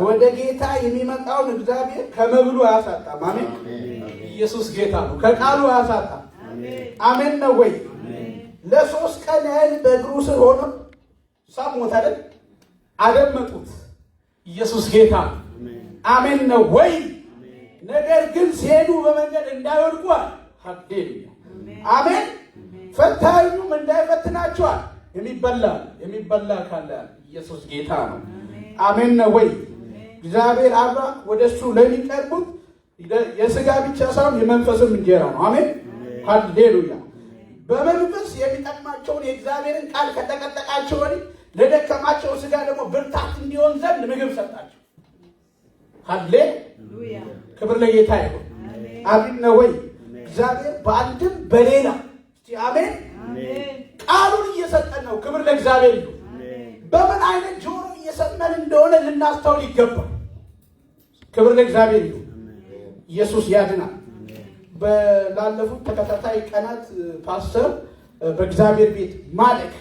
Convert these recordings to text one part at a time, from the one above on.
ወደ ጌታ የሚመጣውን እግዚአብሔር ከመብሉ አያሳጣም። አሜን። ኢየሱስ ጌታ ነው። ከቃሉ አያሳጣም። አሜን ነው ወይ? ለሶስት ቀን ያህል በእግሩ ስር ሆኖ ሳሙት አይደል? አደመጡት። ኢየሱስ ጌታ ነው። አሜን ነው ወይ? ነገር ግን ሲሄዱ በመንገድ እንዳይወድቁ ሃሌሉያ አሜን። ፈታኙም እንዳይፈትናቸዋል። የሚበላ ካለ ኢየሱስ ጌታ ነው። አሜን ነው ወይ? እግዚአብሔር አባ ወደሱ ለሚቀርቡት የሥጋ ብቻ ሳይሆን የመንፈስም እንጀራ ነው። አሜን ሃሌሉያ። በመንፈስ የሚጠቅማቸውን የእግዚአብሔርን ቃል ከተቀጠቃቸው ወዲህ ለደከማቸው ሥጋ ደግሞ ብርታት እንዲሆን ዘንድ ምግብ ሰጣቸው። ሃሌሉያ ክብር ለጌታ ይሁን። አሜን ነው ወይ? እግዚአብሔር በአንድም በሌላ አሜን ቃሉን እየሰጠን ነው። ክብር ለእግዚአብሔር ይሁን። በምን አይነት ጆሮ እየሰጠን እንደሆነ ልናስተውል ይገባል። ክብር ለእግዚአብሔር ይሁን። ኢየሱስ ያድናል። ባለፉት ተከታታይ ቀናት ፓስተር በእግዚአብሔር ቤት ማደግ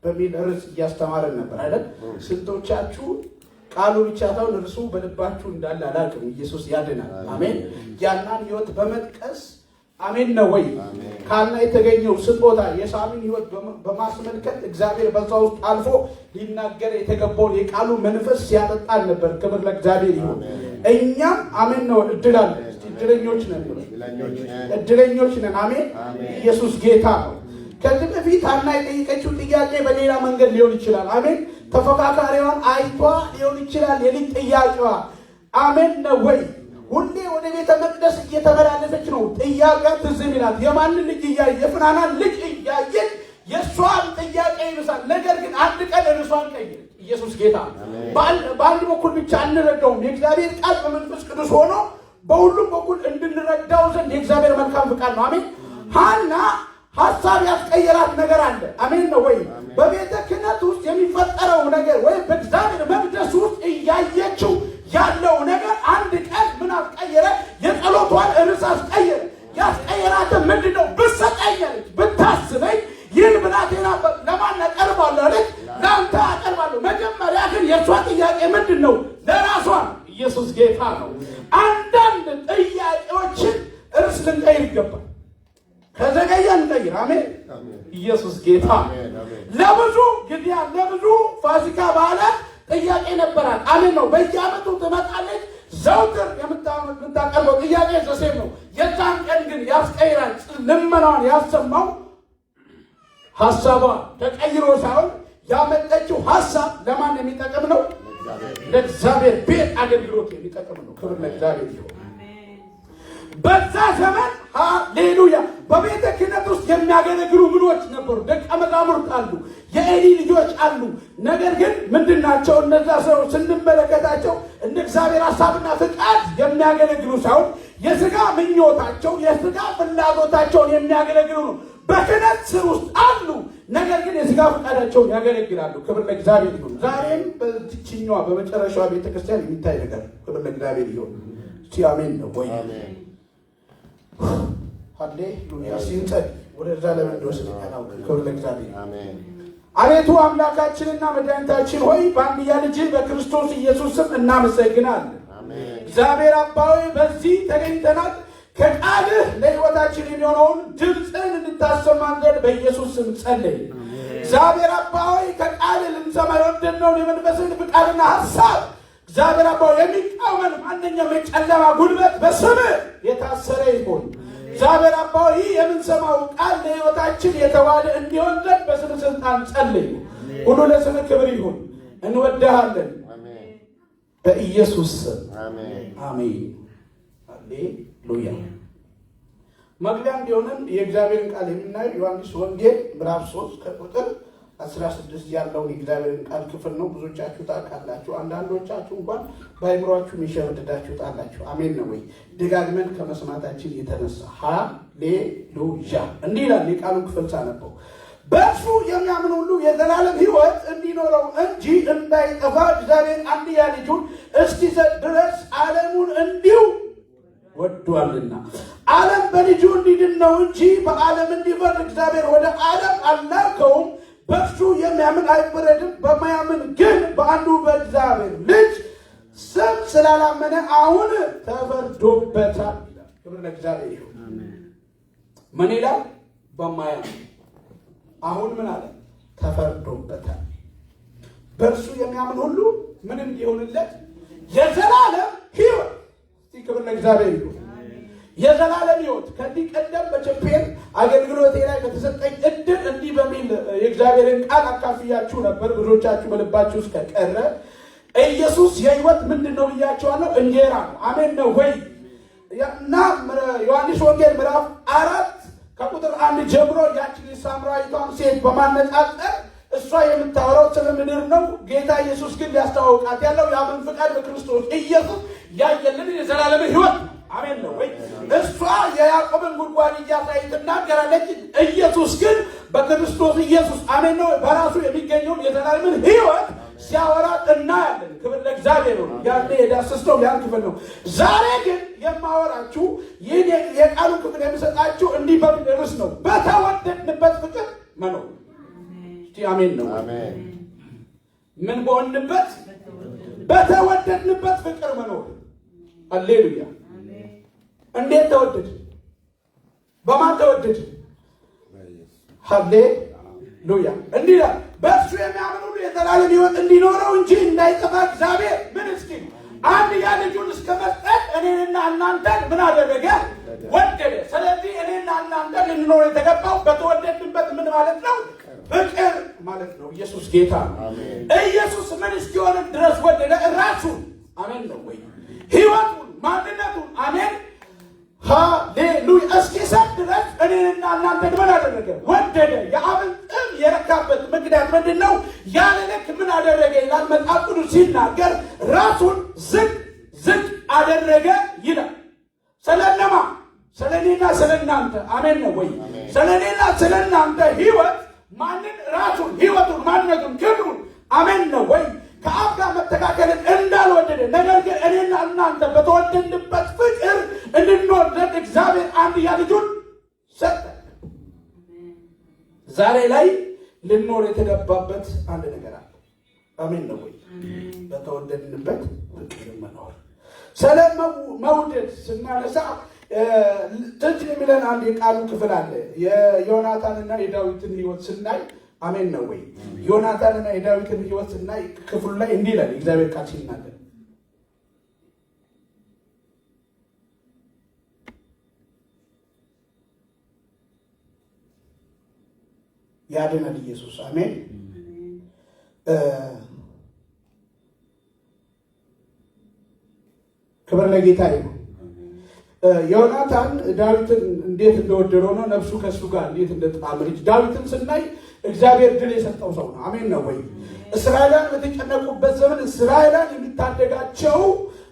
በሚል ርዕስ እያስተማረን ነበር አይደል? ስንቶቻችሁ ቃሉ ብቻ ሳይሆን እርሱ በልባችሁ እንዳለ አላውቅም። ኢየሱስ ያድናል። አሜን። ያናን ህይወት በመጥቀስ አሜን ነው ወይ? ካና የተገኘው ስጦታ የሳሚን ህይወት በማስመልከት እግዚአብሔር በዛ ውስጥ አልፎ ሊናገር የተገባውን የቃሉ መንፈስ ሲያጠጣን ነበር። ክብር ለእግዚአብሔር ይሁን። እኛም አሜን ነው እድላለን። እድለኞች ነን። አሜን። ኢየሱስ ጌታ ነው። ከዚህ በፊት ሐና የጠየቀችው ጥያቄ በሌላ መንገድ ሊሆን ይችላል። አሜን። ተፎካካሪዋን አይቷ ሊሆን ይችላል የልጅ ጥያቄዋ። አሜን ነው ወይ? ሁሌ ወደ ቤተ መቅደስ እየተመላለሰች ነው። ጥያቄዋ ትዝ ይላት የማንን ልጅ እያየች የፍናናን ልጅ እያየች የእሷን ጥያቄ ይብሳል። ነገር ግን አንድ ቀን እርሷን ቀየረች። ኢየሱስ ጌታ። በአንድ በኩል ብቻ አንረዳውም። የእግዚአብሔር ቃል በመንፈስ ቅዱስ ሆኖ በሁሉም በኩል እንድንረዳው ዘንድ የእግዚአብሔር መልካም ፍቃድ ነው። አሜን። ሐና ሐሳብ ያስቀየራት ነገር አለ። አሜን ነው ወይ? በቤተ ክህነት ውስጥ የሚፈጠረው ነገር ወይ በእግዚአብሔር መቅደስ ውስጥ እያየችው ያለው ነገር አንድ ቀን ምን አስቀየረ? የጸሎቷን ርዕስ አስቀየረ። ያስቀየራትን ምንድነው? ብትሰጠኛለች፣ ብታስበኝ ይህን ብላቴና ለማን አቀርባለሁ አለች። ለአንተ አቀርባለሁ። መጀመሪያ ግን የእሷ ጥያቄ ምንድን ነው? ለራሷ። ኢየሱስ ጌታ ነው። አንዳንድ ጥያቄዎችን ርዕስ ልንቀይር ይገባል። ከዘገየ እንቀይር። አሜን። ኢየሱስ ጌታ። ለብዙ ጊዜ ለብዙ ፋሲካ በዓላት ጥያቄ ነበራት። አሜን ነው። በየዓመቱ ትመጣለች። ዘውትር የምታቀርበው ጥያቄ ዘሴም ነው። የዛን ቀን ግን ያስቀይራል። ልመናዋን ያሰማው ሐሳቧ ተቀይሮ ሳይሆን ያመጣችው ሐሳብ ለማን የሚጠቅም ነው? ለእግዚአብሔር ቤት አገልግሎት የሚጠቅም ነው። ክብር ለእግዚአብሔር ይሁን። በዛ ዘመን ሃሌሉያ በቤተ ክህነት ውስጥ የሚያገለግሉ ምኖች ነበሩ። ደቀ መዛሙርት አሉ፣ የኤሊ ልጆች አሉ። ነገር ግን ምንድናቸው እነዛ ሰዎች ስንመለከታቸው እንደ እግዚአብሔር ሐሳብና ፍቃድ የሚያገለግሉ ሳይሆን የሥጋ ምኞታቸው የሥጋ ፍላጎታቸውን የሚያገለግሉ ነው። በክህነት ስር ውስጥ አሉ፣ ነገር ግን የሥጋ ፍቃዳቸውን ያገለግላሉ። ክብር ለእግዚአብሔር ይሁን። ዛሬም በዚህኛዋ በመጨረሻዋ ቤተክርስቲያን የሚታይ ነገር ክብር ለእግዚአብሔር ይሁን። እስቲ አሜን ነው ወይ? ሃሌሉያ። ሲንጸድ ወደዛ ለመንዶስ ነው። ክብር ለእግዚአብሔር አሜን። አቤቱ አምላካችንና መድኃኒታችን ሆይ በአንድያ ልጅ በክርስቶስ ኢየሱስ ስም እናመሰግናለን። አሜን። እግዚአብሔር አባዬ በዚህ ተገኝተናል። ከቃልህ ለሕይወታችን የሚሆነውን ድምፅን እንድታሰማን ዘንድ በኢየሱስ ስም ጸለይ። እግዚአብሔር አባዬ ከቃልህ ልንሰማ የወደድነውን የመንፈስን ፍቃድና ሐሳብ እግዚአብሔር አባዬ የሚቃወመን ማንኛውም የጨለማ ጉልበት በስምህ የታሰረ ይሁን። እግዚአብሔር አባዬ የምንሰማው ቃል ለሕይወታችን የተዋለ እንዲሆን ዘንድ በስምህ ስልጣን ጸልይ። ሁሉ ለስምህ ክብር ይሁን። እንወድሃለን በኢየሱስ ስም አሜን። ሃሌሉያ። መግቢያ እንዲሆነን የእግዚአብሔርን ቃል የምናየው ዮሐንስ ወንጌል ምዕራፍ 3 ከቁጥር 16 ያለውን የእግዚአብሔርን ቃል ክፍል ነው። ብዙዎቻችሁ ታውቃላችሁ፣ አንዳንዶቻችሁ እንኳን በአእምሯችሁ የሚሸመድዳችሁት አላችሁ። አሜን ነው ወይ? ደጋግመን ከመስማታችን የተነሳ ሃሌሉያ። እንዲህ ይላል የቃሉ ክፍል ሳነበው፣ በእርሱ የሚያምን ሁሉ የዘላለም ሕይወት እንዲኖረው እንጂ እንዳይጠፋ እግዚአብሔር አንድያ ልጁን እስኪሰጥ ድረስ ዓለሙን እንዲሁ ወዷልና። ዓለም በልጁ እንዲድን ነው እንጂ በዓለም እንዲፈርድ እግዚአብሔር ወደ ዓለም አልላከውም። በእርሱ የሚያምን አይፈረድም። በማያምን ግን በአንዱ በእግዚአብሔር ልጅ ስላላመነ አሁን ተፈርዶበታል ይላል። ክብር ለእግዚአብሔር ይሁን። ምን ይላል? በማያምን አሁን ምን አለ? ተፈርዶበታል። በእርሱ የሚያምን ሁሉ ምን እንዲሆንለት? የዘላለም ሕይወት። ክብር ለእግዚአብሔር ይሁን። የዘላለም ሕይወት። ከዚህ ቀደም በቸፔን አገልግሎቴ ላይ በተሰጠኝ እድል እንዲህ በሚል የእግዚአብሔርን ቃል አካፍያችሁ ነበር። ብዙዎቻችሁ በልባችሁ ውስጥ ከቀረ ኢየሱስ የሕይወት ምንድን ነው ብያችኋለሁ። እንጀራ ነው። አሜን ነው ወይ? እና ዮሐንስ ወንጌል ምዕራፍ 4 ከቁጥር 1 ጀምሮ ያችን ሳምራዊቷን ሴት በማነጻጸር እሷ የምታወራው ስለ ምድር ነው። ጌታ ኢየሱስ ግን ሊያስተዋውቃት ያለው የአብን ፍቃድ በክርስቶስ ኢየሱስ ያየልን የዘላለም ሕይወት። አሜን ነው ወይ? እሷ የያዕቆብን ጉድጓድ እያሳይ ትናገራለች። ኢየሱስ ግን በክርስቶስ ኢየሱስ አሜን ነው በራሱ የሚገኘውን የዘላለምን ሕይወት ሲያወራ እናያለን። ክብር ለእግዚአብሔር ነው። ያኔ የዳሰስነው ያን ክፍል ነው። ዛሬ ግን የማወራችሁ ይህን የቃሉ ክፍል የምሰጣችሁ እንዲህ በሚል ርዕስ ነው። በተወደድንበት ፍቅር መኖር። አሜን ነው። ምን በሆንበት? በተወደድንበት ፍቅር መኖር። ሃሌሉያ። እንዴት ተወደድ? በማን ተወደድ? ሃሌሉያ። እንዲህ ይላል፣ በእርሱ የሚያምን ሁሉ የዘላለም ሕይወት እንዲኖረው እንጂ እንዳይጠፋ እግዚአብሔር ምን እስኪል አንድያ ልጁን እስከ መስጠት እኔንና እናንተን ምን አደረገ? ወደደ። ስለዚህ እኔና እናንተ ልንኖር የተገባው በተወደድንበት ምን ማለት ነው? ፍቅር ማለት ነው። ኢየሱስ ጌታ ነው። ኢየሱስ ምን እስኪሆን ድረስ ወደደ? ራሱን። አሜን ነው ወይ? ሕይወቱን፣ ማንነቱን አሜን ሃሌሉያ እስኪሰጥ ድረስ እኔንና እናንተን ምን አደረገ? ወደደ። የአብን ጥም የረካበት ምክንያት ምንድን ነው? ያለ ልክ ምን አደረገ ይላል መጽሐፍ ቅዱስ ሲናገር፣ ራሱን ዝቅ አደረገ ይላል። ስለነማ? ስለኔና ስለናንተ። አሜን ነው ወይ? ስለኔና ስለናንተ ሕይወት ማንን? ራሱን፣ ሕይወቱን፣ ማንነቱን፣ ክብሩን። አሜን ነው ወይ? ከአብ ጋር መተካከልን እንዳልወደደ ነገር ግን እኔና እናንተ በተወደድንበት ፍቅር እንድንወደድ እግዚአብሔር አንድያ ልጁን ሰጠ። ዛሬ ላይ ልንኖር የተገባበት አንድ ነገር አለ። አሜን ነው ወይ? በተወደድንበት ፍቅር መኖር። ስለ መውደድ ስናነሳ ትዝ የሚለን አንድ የቃሉ ክፍል አለ። የዮናታንና የዳዊትን ሕይወት ስናይ አሜን ነው ወይ? ዮናታንና የዳዊትን ሕይወት ስናይ ክፍሉ ላይ እንዲህ ይላል እግዚአብሔር ቃል ሲናገር፣ ያድናል ኢየሱስ። አሜን። ክብር ለጌታ ይሁን። ዮናታን ዳዊትን እንዴት እንደወደደው ነው፣ ነፍሱ ከሱ ጋር እንዴት እንደተጣመረች። ዳዊትን ስናይ እግዚአብሔር ድል የሰጠው ሰው ነው። አሜን ነው ወይ? እስራኤላን በተጨነቁበት ዘመን እስራኤላን የሚታደጋቸው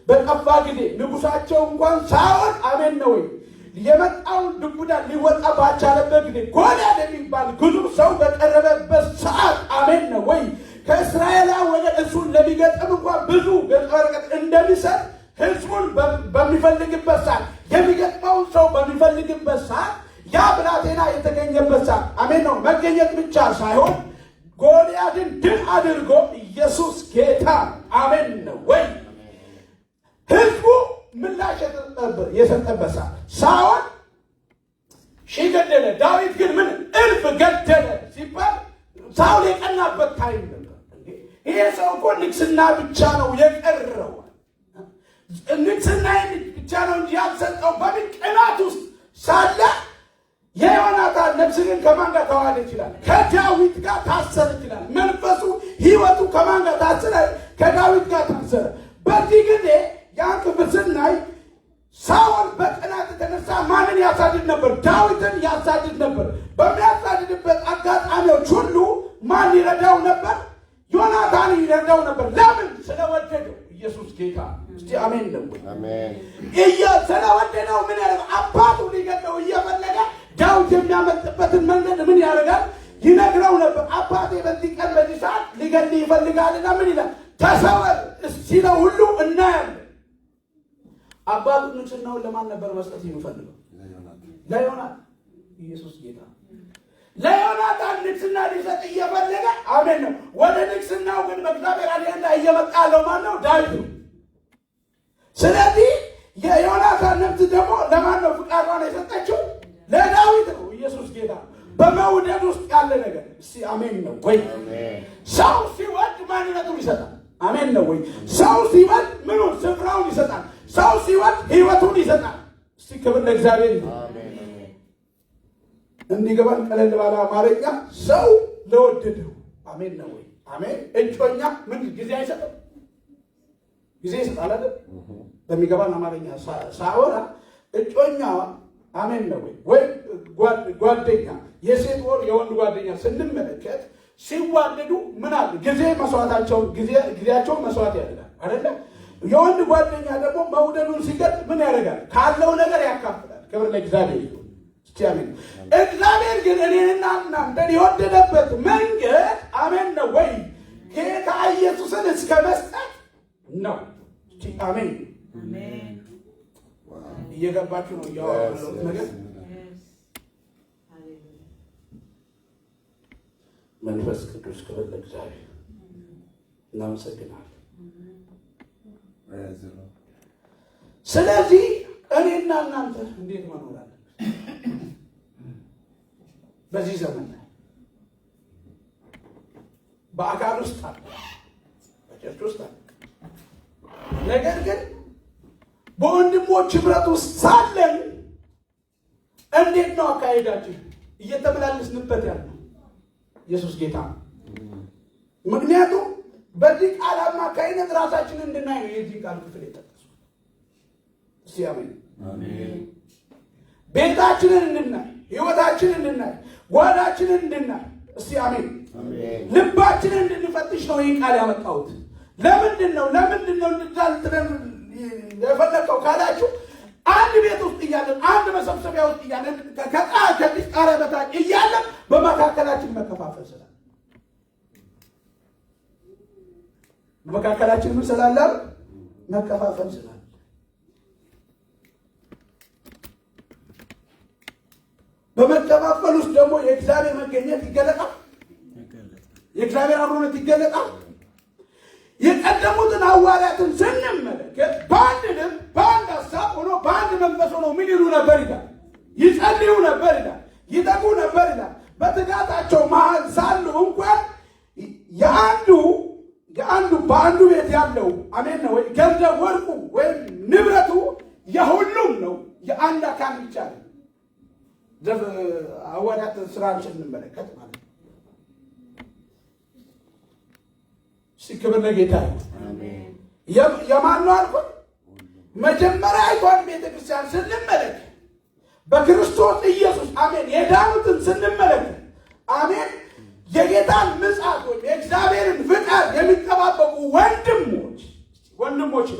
በጠፋ ጊዜ ንጉሳቸው እንኳን ሳይሆን አሜን ነው ወይ? የመጣውን ድቡዳ ሊወጣ ባቻለበት ጊዜ ጎልያድ የሚባል ግዙፍ ሰው በቀረበበት ሰዓት አሜን ነው ወይ? ከእስራኤላን ወገን እሱን ለሚገጥም እንኳን ብዙ ገጸ በረከት እንደሚሰጥ ህዝቡን በሚፈልግበት ሰዓት የሚገጥመውን ሰው በሚፈልግበት ሰዓት ያ ብላቴና የተገኘበት ሰዓት አሜን ነው። መገኘት ብቻ ሳይሆን ጎልያድን ድል አድርጎ ኢየሱስ ጌታ አሜን ነው ወይ? ህዝቡ ምላሽ የሰጠበት ሰዓት ሳይሆን ሺህ ገደለ፣ ዳዊት ግን ምን እልፍ ገደለ ሲባል ሳውል የቀናበት ታይም ነበር። ይሄ ሰው እኮ ንግስና ብቻ ነው የቀረው፣ ንግስና ብቻ ነው እንጂ ያልሰጠው በምን ቅናት ውስጥ ሳለ የዮናታን ነፍስ ግን ከማን ጋር ተዋሃደ ይችላል? ከዳዊት ጋር ታሰረ ይችላል። መንፈሱ ሕይወቱ ከማን ጋር ታሰረ? ከዳዊት ጋር ታሰረ። በዚህ ጊዜ ያን ክፍል ስናይ ሳውል በቅናት የተነሳ ማንን ያሳድድ ነበር? ዳዊትን ያሳድድ ነበር። በሚያሳድድበት አጋጣሚዎች ሁሉ ማን ይረዳው ነበር? ዮናታን ይረዳው ነበር። ለምን? ስለወደደው። ኢየሱስ ጌታ። እስቲ አሜን ነው። አሜን። ስለወደደው ምን ያደርጋል? አባቱ ሊገድለው እየፈለገ ዳዊት የሚያመልጥበትን መንገድ ምን ያደርጋል? ይነግረው ነበር። አባቴ በዚህ ቀን በዚህ ሰዓት ሊገድል ይፈልጋልና ምን ይላል? ተሰወር ሲለው ሁሉ እናያለን። አባቱ ንግስናውን ለማን ነበር መስጠት የሚፈልገው? ለዮናታን። ኢየሱስ ጌታ። ለዮናታን ንግስና ሊሰጥ እየፈለገ አሜን ነው። ወደ ንግስናው ግን በእግዚአብሔር አልሄዳ እየመጣ ያለው ማን ነው? ዳዊት ነው። ስለዚህ የዮናታን ነፍስ ደግሞ ለማን ነው ፍቃዷን የሰጠችው? ለዳዊት ነው። ኢየሱስ ጌታ በመውደድ ውስጥ ያለ ነገር እስቲ አሜን ነው ወይ? ሰው ሲወድ ማንነቱን ይሰጣል። አሜን ነው ወይ? ሰው ሲወድ ምኑን ስፍራውን ይሰጣል። ሰው ሲወድ ህይወቱን ይሰጣል። እስቲ ክብር ለእግዚአብሔር ይሁን። እንዲገባን ቀለል ባለ አማርኛ ሰው ለወደደው አሜን ነው ወይ? አሜን። እጮኛ ምን ጊዜ አይሰጥም? ጊዜ ይሰጣል አይደል? በሚገባን አማርኛ ሳወራ እጮኛ አሜን ነው ወይ? ወይ ጓደኛ የሴት ወር የወንድ ጓደኛ ስንመለከት ሲዋደዱ ምን አለ? ጊዜ ጊዜያቸውን መስዋዕት ያደርጋል አይደለ? የወንድ ጓደኛ ደግሞ መውደዱን ሲገልጽ ምን ያደርጋል? ካለው ነገር ያካፍላል። ክብር ለእግዚአብሔር ይሁን። አሜን። እግዚአብሔር ግን እኔንና እናንተን የወደደበት መንገድ አሜን ነው ወይ? ጌታ ኢየሱስን እስከ መስጠት ነው። አሜን። እየገባችሁ ነው ያለው ነገር? መንፈስ ቅዱስ ክብር ለእግዚአብሔር። እናመሰግናለን። ስለዚህ እኔና እናንተ እንዴት መኖር አለን? በዚህ ዘመን ላይ በአካል ውስጥ አለ፣ በቸርች ውስጥ አለ። ነገር ግን በወንድሞች ህብረት ውስጥ ሳለን እንዴት ነው አካሄዳችን? እየተመላለስንበት ያለው ኢየሱስ ጌታ ነው። ምክንያቱም በዚህ ቃል አማካይነት ራሳችንን እንድናይ ነው የዚህ ቃል ክፍል የጠቀሰው። እስቲ አሜን። ቤታችንን እንድናይ፣ ህይወታችንን እንድናይ፣ ጓዳችንን እንድናይ፣ እስቲ አሜን። ልባችንን እንድንፈትሽ ነው ይህን ቃል ያመጣሁት። ለምንድን ነው እንድታልጥረን የፈለከው ካላችሁ፣ አንድ ቤት ውስጥ እያለን፣ አንድ መሰብሰቢያ ውስጥ እያለን፣ ከዚህ ጣሪያ በታች እያለን በመካከላችን መከፋፈል ስላለ በመካከላችን ምን ስላለ? መከፋፈል ስላለ በመከፋፈል ውስጥ ደግሞ የእግዚአብሔር መገኘት ይገለጣል። የእግዚአብሔር አብሮነት ይገለጣል። የቀደሙትን ሐዋርያትን ስንመለከት በአንድ ልብ በአንድ ሀሳብ ሆኖ በአንድ መንፈስ ሆኖ ምን ይሉ ነበር ይላል? ይጸልዩ ነበር ይላል። ይተጉ ነበር ይላል። በትጋታቸው መሀል ሳሉ እንኳን በአንዱ ቤት ያለው አሜን ነው ወይ? ገንዘብ ወርቁ ወይም ንብረቱ የሁሉም ነው፣ የአንድ አካል ብቻ ነው። ሐዋርያት ስራን ስንመለከት ማለት ነው። ክብር ለጌታ ይሁን። የማን ነው አልኩት? መጀመሪያ አይቷን ቤተክርስቲያን ስንመለከት በክርስቶስ ኢየሱስ አሜን የዳኑትን ስንመለከት አሜን የጌታን ምጽአት ወይም የእግዚአብሔርን ፍቃድ የሚጠባበቁ ወንድሞች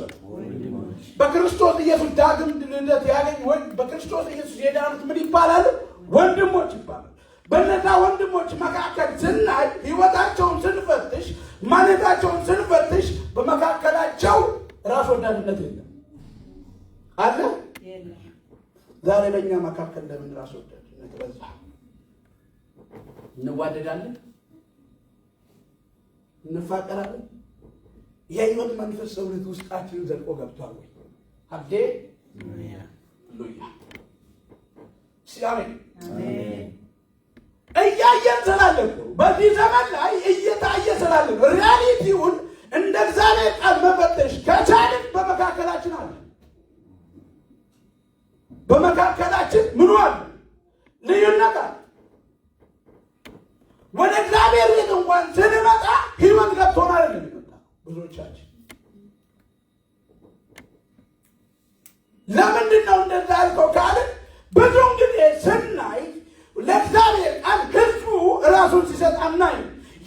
በክርስቶስ ኢየሱስ ዳግም ልደት ያገኙ በክርስቶስ ኢየሱስ የዳኑት ምን ይባላሉ? ወንድሞች ይባላሉ። በእነዛ ወንድሞች መካከል ስናይ ህይወታቸውን ስንፈትሽ፣ ማንነታቸውን ስንፈትሽ በመካከላቸው ራስ ወዳድነት የለም አለ። ዛሬ በእኛ መካከል ለምን ራስ ወዳድነት በዛ? እንዋደዳለን፣ እንፋቀራለን። የህይወት መንፈስ ሰውነት ውስጣችንን ዘልቆ ገብቷል ወይ? ሃሌሉያ ሲአሜን። እያየን ስላለ በዚህ ዘመን ላይ እየታየ ስላለ ሪያሊቲውን እንደ እግዚአብሔር ቃል መፈተሽ ከቻልን በመካከላችን አለ። በመካከላችን ምን አለ? ልዩነት አለ። ወደ እግዚአብሔር ቤት እንኳን ስንመጣ ህይወት ገብቶናል አይደል? ብዙዎቻችን ለምንድን ነው እንደዛ ያልከው ካልን ብዙውን ጊዜ ስናይ ለእግዚአብሔር ቃል ህዝቡ ራሱን ሲሰጥ አናይ።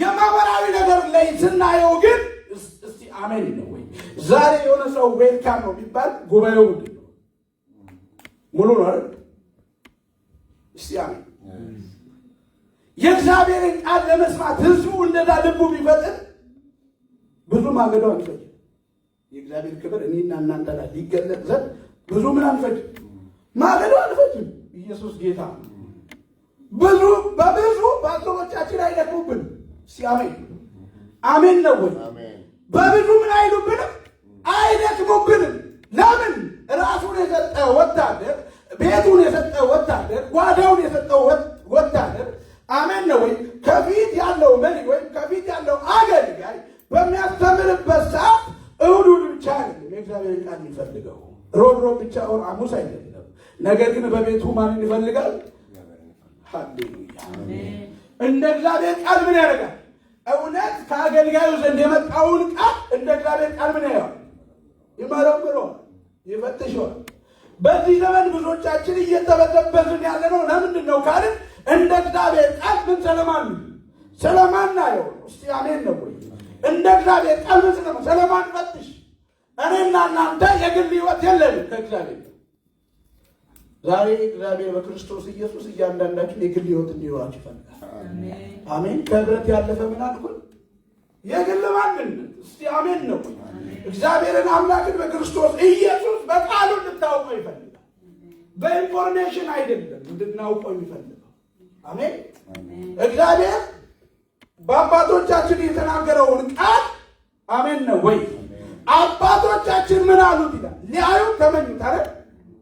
የማህበራዊ ነገር ላይ ስናየው ግን እስቲ አሜን ነው ወይ? ዛሬ የሆነ ሰው ዌልካም ነው ቢባል ጉባኤው ምንድን ነው? ሙሉ ነው አይደል? እስቲ አሜን። የእግዚአብሔርን ቃል ለመስማት ህዝቡ እንደዛ ልቡ ቢፈጥን ብዙ ማገዶ አንፈጅ። የእግዚአብሔር ክብር እኔና እናንተ ላይ ሊገለጥ ዘንድ ብዙ ምን አንፈጅ? ማገዶ አንፈጅም። ኢየሱስ ጌታ በብዙ ባልቶቻችን አይደክሙብን። ሲአሜን አሜን ነው ወይ? በብዙ ምን አይሉብንም? አይደክሙብንም። የእግዚአብሔር ቃል ይፈልገው። ሮብ ብቻ ወር ሐሙስ አይደለም። ነገር ግን በቤቱ ማንን ይፈልጋል? ሃሌሉያ። እንደ እግዚአብሔር ቃል ምን ያደርጋል? እውነት ከአገልጋዩ ዘንድ የመጣውን ቃል እንደ እግዚአብሔር ቃል ምን ያየዋል? ይመረምረዋል፣ ይፈትሸዋል። በዚህ ዘመን ብዙዎቻችን እየተበዘበዝን ያለ ነው። ለምንድን ነው ካልን እንደ እግዚአብሔር ቃል ምን ስለማን ናየው? እስቲ አሜን ነው ወይ? እንደ እግዚአብሔር ቃል ምን ስለማን ፈትሽ። እኔና እናንተ የግል ሕይወት የለንም ከእግዚአብሔር። ዛሬ እግዚአብሔር በክርስቶስ ኢየሱስ እያንዳንዳችን የግል ሕይወት እንዲኖራችሁ ይፈልጋል። አሜን። ከህብረት ያለፈ ምን አልኩኝ? የግል ማንነት። እስቲ አሜን ነው። እግዚአብሔርን አምላክን በክርስቶስ ኢየሱስ በቃሉ እንድታውቀው ይፈልጋል። በኢንፎርሜሽን አይደለም እንድናውቀው የሚፈልገው። አሜን። እግዚአብሔር በአባቶቻችን የተናገረውን ቃል አሜን ነው ወይ? አባቶቻችን ምን አሉት ይላል? ሊያዩ ተመኙት አይደል?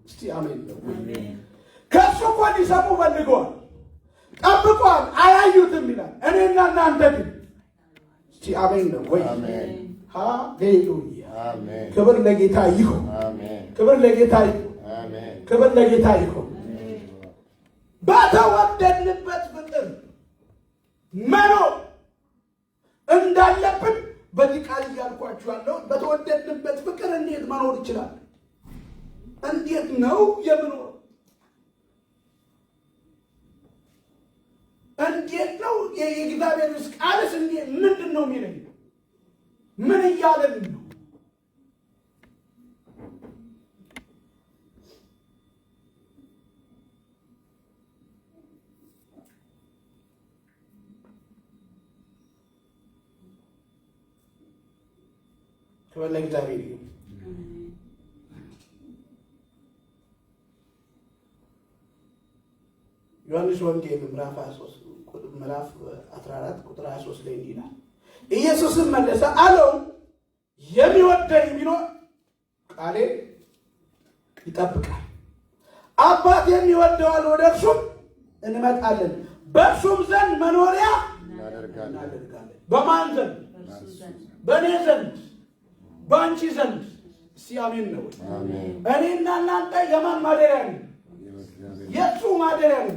እስቲ አሜን ነው። ከሱ እኮ ሊሰሙ ፈልገዋል፣ ጠብቋል፣ አያዩትም ይላል። እኔና እናንተ ግን እስቲ አሜን ነው ወይ? ሃሌሉያ። ክብር ለጌታ ይሁን። ክብር ለጌታ ይሁን። ክብር ለጌታ ይሁን። በተወደድንበት ፍቅር መኖር እንዳለብን በዚህ ቃል እያልኳችሁ ያለው በተወደድንበት ፍቅር እንዴት መኖር ይችላል? እንዴት ነው የምኖረው? እንዴት ነው የእግዚአብሔር ቃልስ እንዴት ምንድን ነው የሚለኝ? ምን እያለን ነው? ክብር ለእግዚአብሔር ይሁን። ዮሐንስ ወንጌል ምዕራፍ 14 ቁጥር 23 ላይ እንዲህ ይላል፣ ኢየሱስም መለሰ አለው፣ የሚወደኝ ቢኖር ቃሌን ይጠብቃል፣ አባት የሚወደዋል፣ ወደ እርሱም እንመጣለን፣ በእርሱም ዘንድ መኖሪያ እናደርጋለን። በማን ዘንድ? በእኔ ዘንድ፣ በአንቺ ዘንድ። እስቲ አሜን ነው። እኔና እናንተ የማን ማደሪያ ነው? የእሱ ማደሪያ ነው።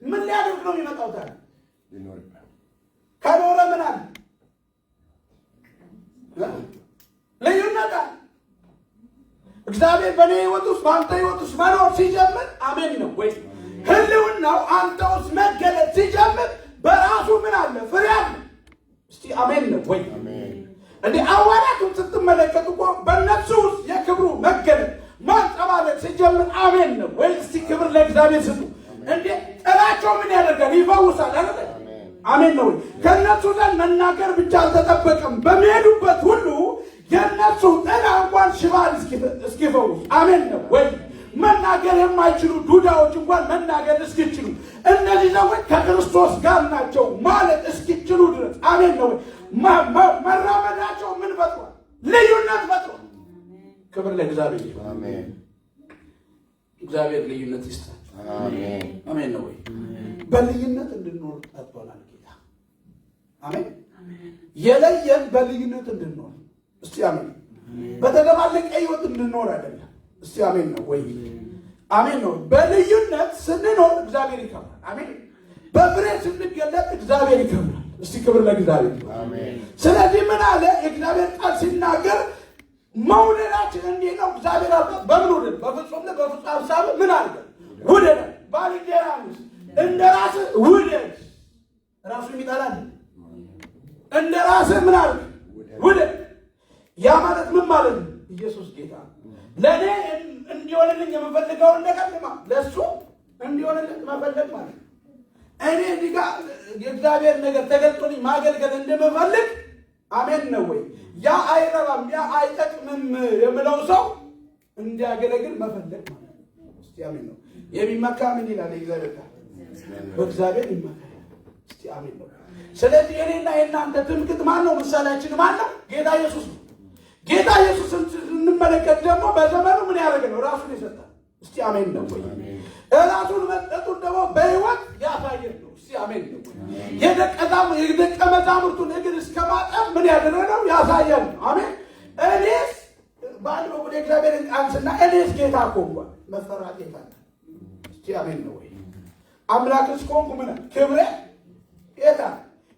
ምን ሊያደርግ ነው የሚመጣው ታዲያ? ከኖረ ምን አለ? ልዩነት አለ። እግዚአብሔር በእኔ ህይወት ውስጥ በአንተ ህይወት ውስጥ መኖር ሲጀምር አሜን ነው ወይ? ህልውናው አንተ ውስጥ መገለጥ ሲጀምር በራሱ ምን አለ? ፍሬ አለ። እስቲ አሜን ነው ወይ? እንደ ሐዋርያቱን ስትመለከቱ እኮ በእነሱ ውስጥ የክብሩ መገለጥ ማንጸባረቅ ሲጀምር አሜን ነው ወይ? እስቲ ክብር ለእግዚአብሔር ስጡ። እንዴ ጥላቸው ምን ያደርጋል? ይፈውሳል አይደል? አሜን ነው ወይ? ከእነሱ ዘንድ መናገር ብቻ አልተጠበቀም። በሚሄዱበት ሁሉ የእነሱ ጥላ እንኳን ሽባን እስኪፈውስ አሜን ነው ወይ? መናገር የማይችሉ ዱዳዎች እንኳን መናገር እስኪችሉ እነዚህ ሰዎች ከክርስቶስ ጋር ናቸው ማለት እስኪችሉ ድረስ አሜን ነው ወይ? መራመዳቸው ምን ፈጥሯል? ልዩነት ፈጥሯል። ክብር ለእግዚአብሔር ይሁን። አሜን። እግዚአብሔር ልዩነት ይስጣል። አሜን። አሜን ነው ወይ? በልዩነት እንድንኖር ጠርቶናል ጌታ። አሜን። የለየን በልዩነት እንድንኖር። እስቲ አሜን። በተደባለቀ ህይወት እንድንኖር አይደለም። እስቲ አሜን ነው ወይ? አሜን ነው። በልዩነት ስንኖር እግዚአብሔር ይከብራል። አሜን። በፍሬ ስንገለጥ እግዚአብሔር ይከብራል። እስቲ ክብር ለእግዚአብሔር። አሜን። ስለዚህ ምን አለ የእግዚአብሔር ቃል ሲናገር መውደዳችን እንዴት ነው? እግዚአብሔር በምን ወደደ? በፍጹም በፍጹም ሐሳብ ምን አለ? ውደድ። ባልንጀራህን እንደ ራስህ ውደድ። ራሱ ይጠላል። እንደ ራስህ ምን አለ? ውደድ። ያ ማለት ምን ማለት ነው? ኢየሱስ ጌታ ለእኔ እንዲሆንልኝ የምፈልገውን ነገር ለእሱ እንዲሆንልኝ መፈለግ ማለት ነው። እኔ እዚህ ጋር የእግዚአብሔር ነገር ተገልጦልኝ ማገልገል እንደምፈልግ አሜን ነው ወይ? ያ አይረባም ያ አይጠቅምም የምለው ሰው እንዲያገለግል መፈለግ ማለት ነው። እስቲ አሜን ነው። የሚመካ ምን ይላል እግዚአብሔር? በእግዚአብሔር ይመካ። እስቲ አሜን ነው። ስለዚህ እኔና የእናንተ ትምክህት ማን ነው? ምሳሌያችን ማን ነው? ጌታ ኢየሱስ ነው። ጌታ ኢየሱስን ስንመለከት ደግሞ በዘመኑ ምን ያደረገ ነው? ራሱን የሰጠ። እስቲ አሜን ነው ወይ? ራሱን መስጠቱን ደግሞ በሕይወት ያሳየን ነው። እስቲ አሜን ነው። የደቀ መዛሙርቱን እግር እስከ ማጠብ ምን ያደረገው? ያሳየን ነው። አሜን። እኔስ በአንድ የእግዚአብሔርን ቃል ስናይ እኔስ ጌታ እኮ እንኳን መፈራት ጌታ እስቲ አሜን ነው ወይ? አምላክስ ከሆንኩ ምን ክብሬ ጌታ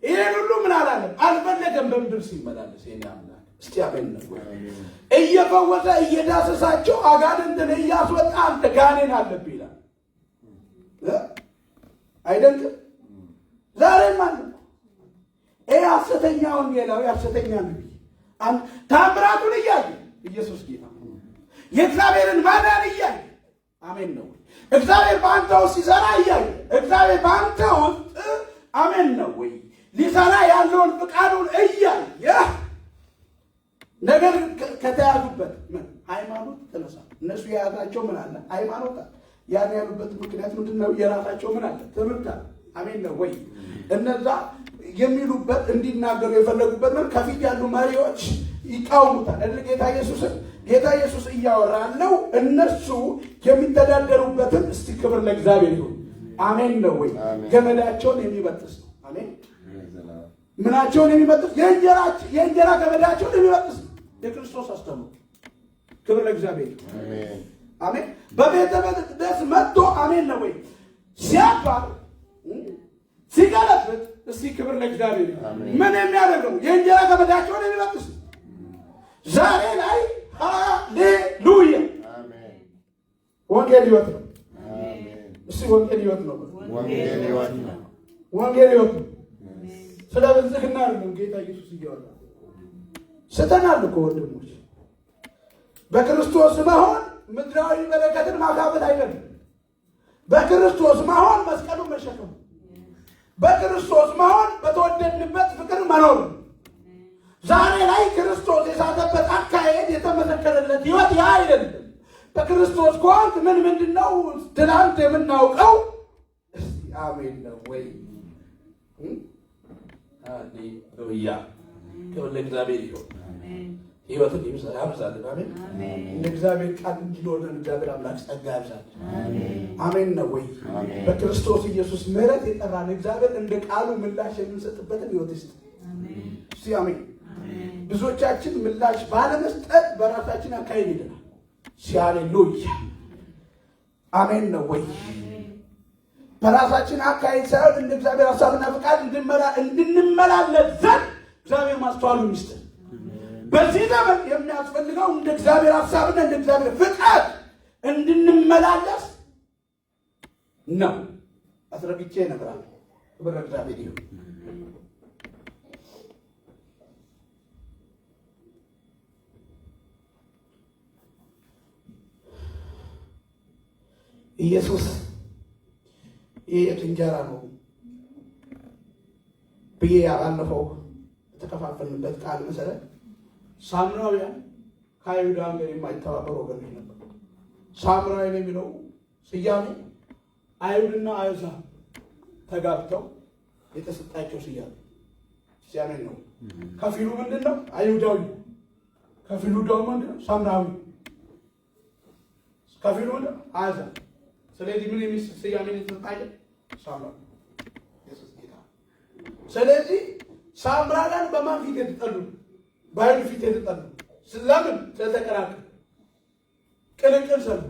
ይሄን ሁሉ ምን አላለም አልፈለገም። በምድር ሲመላለስ የኔ አምላክ እስቲ አሜን ነው ወይ? እየፈወሰ እየዳሰሳቸው አጋንንትን እያስወጣ አንተ ጋኔን አለብህ ይላል አይደለም? ዛሬም አለ ይሄ ሐሰተኛ ወንጌላዊ ሐሰተኛ ነብይ ታምራቱን እያየ ኢየሱስ ጌታ የእግዚአብሔርን ማዳን እያየ አሜን ነው። እግዚአብሔር በአንተ ውስጥ ሲሰራ እያየ እግዚአብሔር በአንተ ውስጥ አሜን ነው ወይ ሊሰራ ያለውን ፍቃዱን እያየ ነገር ከተያዙበት ምን ሃይማኖት ተነሳ። እነሱ የያዛቸው ምን አለ ሃይማኖት ያን ያሉበት ምክንያት ምንድነው? የራሳቸው ምን አለ ትምህርት አለ። አሜን ነው ወይ? እነዛ የሚሉበት እንዲናገሩ የፈለጉበት ምን ከፊት ያሉ መሪዎች ይቃወሙታል። ጌታ ኢየሱስ እያወራለው እነሱ የሚተዳደሩበትን እስቲ ክብር ለእግዚአብሔር ይሁን። አሜን ነው ወይ? ገመዳቸውን የሚበጥስ ነው። አሜን ምናቸውን የሚበጥስ የእንጀራ ገመዳቸውን የሚበጥስ የክርስቶስ አስተምሮ ክብር ለእግዚአብሔር ይሁን። አሜን በቤተ መቅደስ መጥቶ አሜን ነው ወይ ሲያባር ሲገለብጥ እስቲ ክብር ለእግዚአብሔር ምን የሚያደርገው የእንጀራ ገመዳቸውን የሚበጥስ ዛሬ ላይ ሃሌሉያ ወንጌል ሕይወት ነው። እስቲ ወንጌል ሕይወት ነው። ወንጌል ሕይወት ነው። ስለ ብልጽግና ነው ጌታ ኢየሱስ እያወራ ስተናል እኮ ወንድሞች። በክርስቶስ መሆን ምድራዊ በረከትን ማካበት አይደለም። በክርስቶስ መሆን መስቀሉን መሸከም፣ በክርስቶስ መሆን በተወደድንበት ፍቅር መኖር። ዛሬ ላይ ክርስቶስ የሳተበት አካሄድ የተመሰከረለት ሕይወት ያ አይደለም። በክርስቶስ ከሆንክ ምንድነው ትናንት የምናውቀው? አሜን ነው ወይ? ሃሌሉያ ክብር ለእግዚአብሔር ይሁን። ሕይወትን ያብዛልን። አሜን እንደ እግዚአብሔር ቃል እንዲኖረን እግዚአብሔር አምላክ ጸጋ ያብዛልን። አሜን ነው ወይ? በክርስቶስ ኢየሱስ ምሕረት የጠራን እግዚአብሔር እንደ ቃሉ ምላሽ የምንሰጥበትን ሕይወት ይስጥ። እስቲ አሜን። ብዙዎቻችን ምላሽ ባለመስጠት በራሳችን አካሄድ ይደናል። ሃሌሉያ አሜን ነው ወይ? በራሳችን አካሄድ ሳይሆን እንደ እግዚአብሔር ሐሳብና ፈቃድ እንድንመላለስ ዘንድ እግዚአብሔር ማስተዋሉን ይስጠን። በዚህ ዘመን የሚያስፈልገው እንደ እግዚአብሔር ሐሳብና እንደ እግዚአብሔር ፍቃድ እንድንመላለስ ነው። አስረግጬ እነግራለሁ። ክብር ለእግዚአብሔር ይሁን። ኢየሱስ ይህ እንጀራ ነው ብዬ ያባለፈው የተከፋፈልንበት ቃል መሰረት ሳምራውያን ከአይሁዳውያን ጋር የማይተባበሩ ወገኖች ነበሩ። ሳምራውያን የሚለው ስያሜ አይሁድና አሕዛብ ተጋብተው የተሰጣቸው ስያሜ ነው። ከፊሉ ምንድን ነው? አይሁዳዊ። ከፊሉ ደግሞ ምንድን ነው? ሳምራዊ። ከፊሉ ምንድን ነው? አሕዛብ። ስለዚህ ምን የሚል ስያሜ የተሰጣቸው? ሳምራዊ ኢየሱስ ጌታ። ስለዚህ ሳምራውያን በማን ፊት የተጠሉ? በአይሁድ ፊት የተጠሉ። ለምን? ስለተቀላቀሉ ቅልቅል ሰሉ።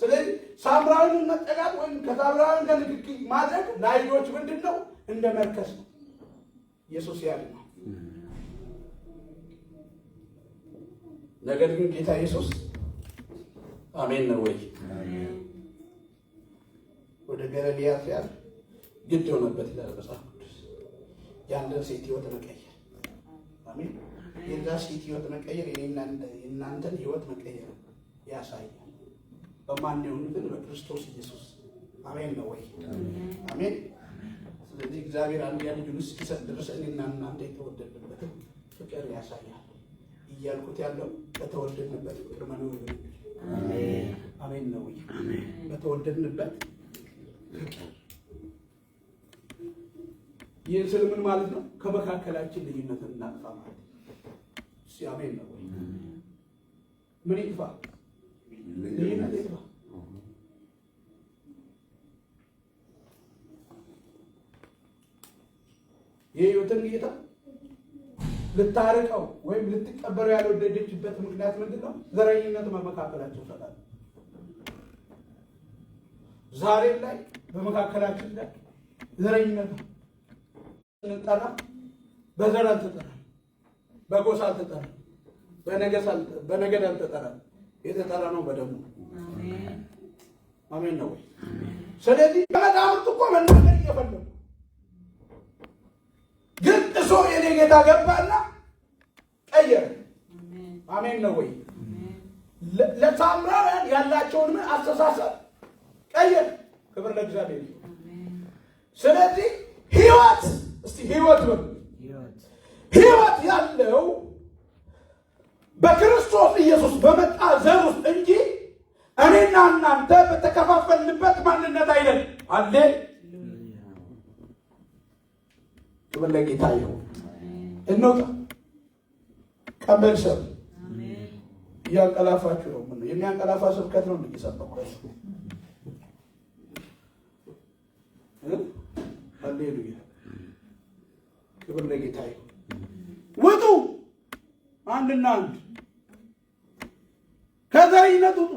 ስለዚህ ሳምራዊን መጠጋት ወይም ከሳምራዊን ጋር ንክኪ ማድረግ ለአይሁዶች ምንድን ነው? እንደ መርከስ ነው። ኢየሱስ ያድናል። ነገር ግን ጌታ ኢየሱስ አሜን ነው ወይ? ወደ ገሊላ ሲያልፍ ግድ ሆነበት ይላል መጽሐፍ ቅዱስ ያንተን ሴት ሕይወት መቀየር። አሜን። የዛ ሴት ሕይወት መቀየር የእናንተን ሕይወት መቀየር ያሳያል። በማን የሆኑትን? በክርስቶስ ኢየሱስ። አሜን ነው ወይ? አሜን። ስለዚህ እግዚአብሔር አንድያ ልጁን እስኪሰጥ ድረስ እኔና እናንተ የተወደድንበትን ፍቅር ያሳያል። እያልኩት ያለው በተወደድንበት ፍቅር መኖር ነው። አሜን ነው ወይ? በተወደድንበት ፍቅር። ይህን ስል ምን ማለት ነው? ከመካከላችን ልዩነትን እናጥፋ ማለት ነው። አሜን ነው ወይ? ምን ይጥፋ? ልዩነት ይጥፋ። የሕይወትን ጌታ ልታርቀው ወይም ልትቀበለው ያልወደደችበት ምክንያት ምንድነው? ዘረኝነት በመካከላቸው ተላለ። ዛሬ ላይ በመካከላችን ላይ ዘረኝነት እንጠራ፣ በዘር አልተጠራ፣ በጎሳ አልተጠራ፣ በነገድ አልተጠራ፣ የተጠራ ነው በደሙ። አሜን ነው ወይ? ስለዚህ መዳምርት እኮ መናገር እየፈለጉ ግን እሶ የኔ ጌታ ገባና ቀየረ። አሜን ነው ወይ? ለሳምራውያን ያላቸውን አስተሳሰብ ቀየረ። ክብር ለእግዚአብሔር። ስለዚህ ህይወት እስቲ ህይወት ነው ህይወት ያለው በክርስቶስ ኢየሱስ በመጣ ዘር ውስጥ እንጂ እኔና እናንተ በተከፋፈልንበት ማንነት አይደለም። አለ ክብር ለጌታ ይሁን። እንውጣ። ቀበል ሰብ እያንቀላፋችሁ ነው። ምን የሚያንቀላፋ ስብከት ነው እንደሰበኩት። ሃሌሉያ ክብር ለጌታ ይሁን። ውጡ። አንድና አንድ ከዘረኝነት ውጡ።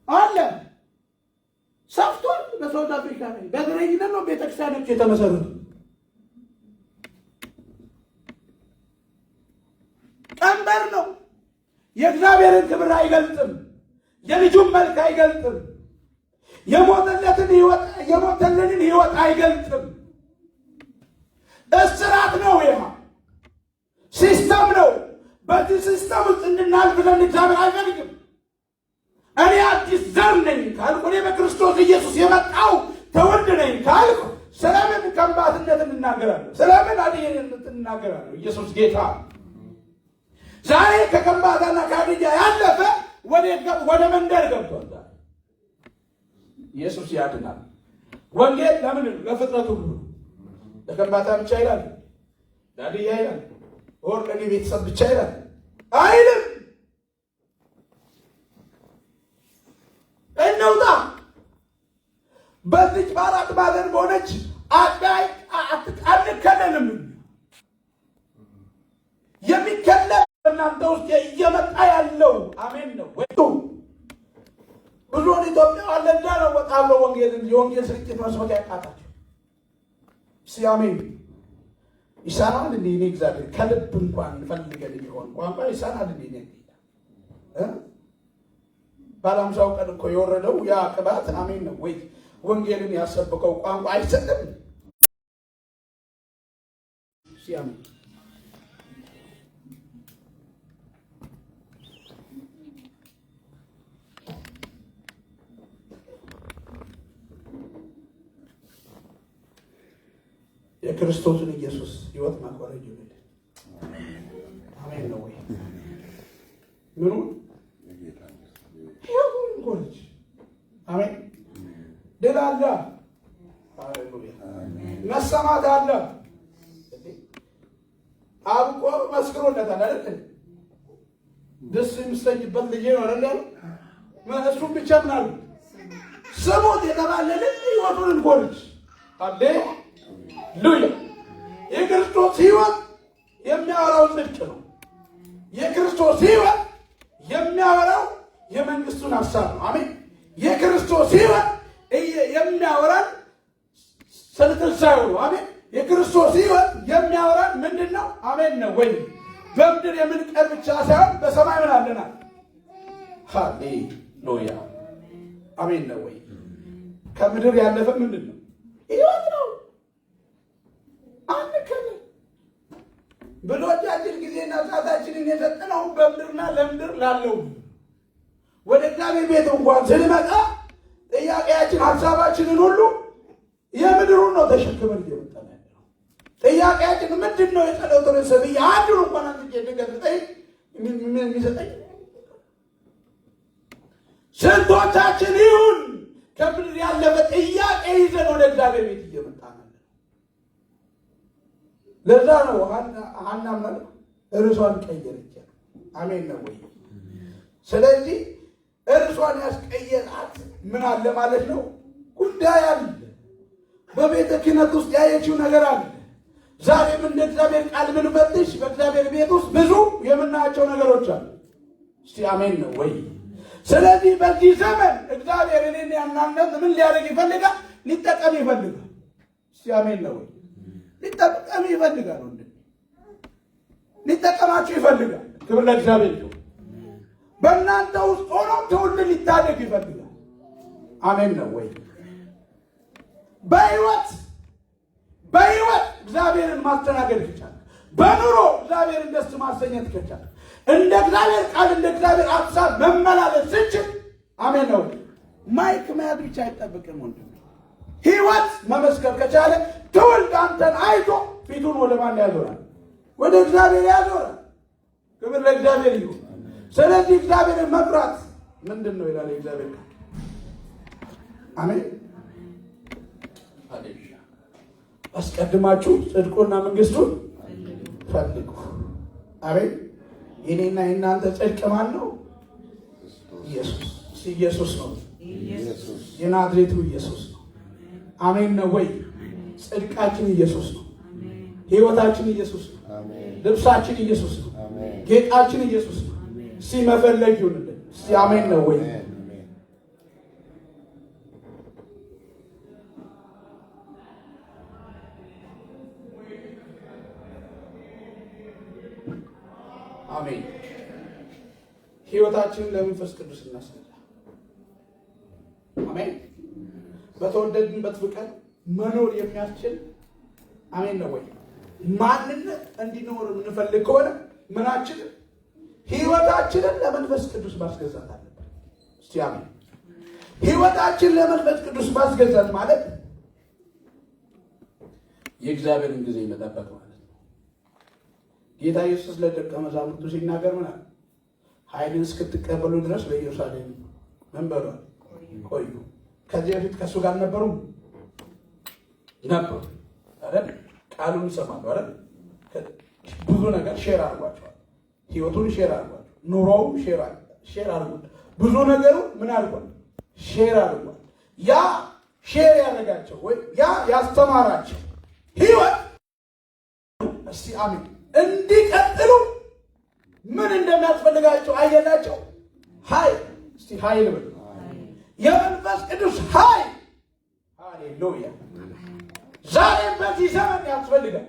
አለ ሰፍቷል። በሳውት አፍሪካ ላይ በዘረኝነት ነው ቤተክርስቲያኖች የተመሰረቱ። ቀንበር ነው። የእግዚአብሔርን ክብር አይገልጥም። የልጁን መልክ አይገልጥም። የሞተልንን ህይወት አይገልጥም። እስራት ነው። ያ ሲስተም ነው። በዚህ ሲስተም ውስጥ እንድናልፍ ብለን እግዚአብሔር አይፈልግም። እኔ አዲስ ዘር ነኝ ካልኩ፣ እኔ በክርስቶስ ኢየሱስ የመጣው ትውልድ ነኝ ካልኩ፣ ስለምን ከንባትነት እንናገራለሁ? ስለምን አድየነት እንናገራለሁ? ኢየሱስ ጌታ። ዛሬ ከከንባታና ከአድያ ያለፈ ወደ መንደር ገብቷል። ኢየሱስ ያድናል። ወንጌል ለምን ለፍጥረት ሁሉ ለከንባታ ብቻ ይላል? ለአድያ ይላል? ወር ለኔ ቤተሰብ ብቻ ይላል? አይልም። እንውጣ። በዚች በአራት ማዕዘን በሆነች አዳይ አንከለልም። የሚከለል እናንተ ውስጥ እየመጣ ያለው አሜን ነው ወይ? ብዙውን ኢትዮጵያ አለንዳ ነው ወጣሎ የወንጌል ስርጭት መስበክ ያቃታቸው ሲያሜን ይሳናል እንዴ? እኔ እግዚአብሔር ከልብ እንኳን ፈልገን ቢሆን ቋንቋ ይሳናል እንዴ? ባላምሳው ቀን እኮ የወረደው ያ ቅባት አሜን ነው ወይ? ወንጌልን ያሰበከው ቋንቋ አይሰጥም። ሲያሜን የክርስቶስን ኢየሱስ ህይወት ማክበር ይሁን። አሜን ነው ወይ? ምኑ ይሁን ጎልጅ አሜን። ድል አለ። ሃሌሉያ መሰማት አለ። አብቆ መስክሮለታል አይደል? ደስ የሚሰኝበት ልጅ ነው አይደል? እሱም ብቻ ምናሉ ስሙት የተባለልን ህይወቱን እንጎልጅ አለ። ሉያ የክርስቶስ ህይወት የሚያወራው ጽድቅ ነው። የክርስቶስ ህይወት የሚያወራው የመንግስቱን ሐሳብ ነው። አሜን። የክርስቶስ ህይወት የሚያወራን ስለትንሣኤው ነው። አሜን። የክርስቶስ ህይወት የሚያወራን ምንድነው? አሜን ነው ወይ? በምድር የምንቀር ብቻ ሳይሆን በሰማይ ምን አለናል? ሃሌሉያ አሜን ነው ወይ? ከምድር ያለፈ ምንድነው? ህይወት ነው። አንከለል ብሎቻችን ጊዜና ሰዓታችንን የሰጠነው በምድርና ለምድር ላለው ወደ እግዚአብሔር ቤት እንኳን ስንመጣ ጥያቄያችን ሐሳባችንን ሁሉ የምድሩን ነው ተሸክመን እየመጣን ያለው። ጥያቄያችን ምንድን ነው? የጸሎት ርዕስ ብዬ አንዱን እንኳን አንጥቄ ድንገት የሚሰጠኝ ስንቶቻችን ይሁን ከምድር ያለፈ ጥያቄ ይዘን ወደ እግዚአብሔር ቤት እየመጣን ያለ። ለዛ ነው ሐና ማለት ርዕሷን ቀየረች። አሜን ነው ወይ? ስለዚህ እርሷን ያስቀየራት ምን አለ ማለት ነው? ጉዳይ አለ። በቤተ ክህነት ውስጥ ያየችው ነገር አለ። ዛሬም እንደ እግዚአብሔር ቃል ብንፈትሽ በእግዚአብሔር ቤት ውስጥ ብዙ የምናያቸው ነገሮች አሉ። እስቲ አሜን ነው ወይ? ስለዚህ በዚህ ዘመን እግዚአብሔር እኔን ያናንተ ምን ሊያደርግ ይፈልጋል? ሊጠቀም ይፈልጋል። እስቲ አሜን ነው ወይ? ሊጠቀም ይፈልጋል። ሊጠቀማችሁ ይፈልጋል። ክብር ለእግዚአብሔር ይሁን። በእናንተ ውስጥ ሆኖ ትውልድ ሊታደግ ይፈልጋል። አሜን ነው ወይ? በህይወት እግዚአብሔርን ማስተናገድ ከቻለ፣ በኑሮ እግዚአብሔርን ደስ ማሰኘት ከቻለ፣ እንደ እግዚአብሔር ቃል እንደ እግዚአብሔር ሐሳብ መመላለስ ስንችል፣ አሜን ነው። ማይክ መያዝ ብቻ አይጠብቅም ወንድም። ህይወት መመስከር ከቻለ ትውልድ አንተን አይቶ ፊቱን ወደ ማን ያዞራል? ወደ እግዚአብሔር ያዞራል። ክብር ለእግዚአብሔር ይሁን። ስለዚህ እግዚአብሔርን መፍራት ምንድን ነው ይላል እግዚአብሔር ቃል። አሜን። ሃሌሉያ። አስቀድማችሁ ጽድቁና መንግስቱን ፈልጉ። አሜን። የኔና የእናንተ ጽድቅ ማን ነው? ኢየሱስ ነው። የናዝሬቱ ኢየሱስ ነው። አሜን ነው ወይ? ጽድቃችን ኢየሱስ ነው። ህይወታችን ኢየሱስ ነው። ልብሳችን ኢየሱስ ነው። ጌጣችን ኢየሱስ ነው። ሲመፈለግ ይሁንልን። አሜን ነው ወይ? አሜን። ህይወታችንን ለመንፈስ ቅዱስ እናስገዛ። አሜን። በተወደድንበት ፍቅር መኖር የሚያስችል አሜን ነው ወይ? ማንነት እንዲኖር የምንፈልግ ከሆነ ምናችንን ህይወታችንን ለመንፈስ ቅዱስ ማስገዛት አለብን። እስቲ አሜን። ህይወታችን ለመንፈስ ቅዱስ ማስገዛት ማለት የእግዚአብሔርን ጊዜ መጠበቅ ማለት ነው። ጌታ ኢየሱስ ለደቀ መዛሙርቱ ሲናገር ምን አለ? ኃይልን እስክትቀበሉ ድረስ በኢየሩሳሌም ምን በሉ? ቆዩ። ከዚህ በፊት ከእሱ ጋር ነበሩ አይደል? ቃሉን ይሰማሉ አይደል? ብዙ ነገር ሼር አድርጓቸዋል። ህይወቱን ሼር አድርጓል። ኑሮው ሼር አድርጓል። ብዙ ነገሩ ምን አድርጓል? ሼር አድርጓል። ያ ሼር ያደረጋቸው ወይ ያ ያስተማራቸው ህይወት እስቲ አሜን እንዲቀጥሉ ምን እንደሚያስፈልጋቸው አየላቸው። ኃይል እስቲ ኃይል በሉ። የመንፈስ ቅዱስ ኃይል ሃሌሉያ። ዛሬም በዚህ ዘመን ያስፈልጋል።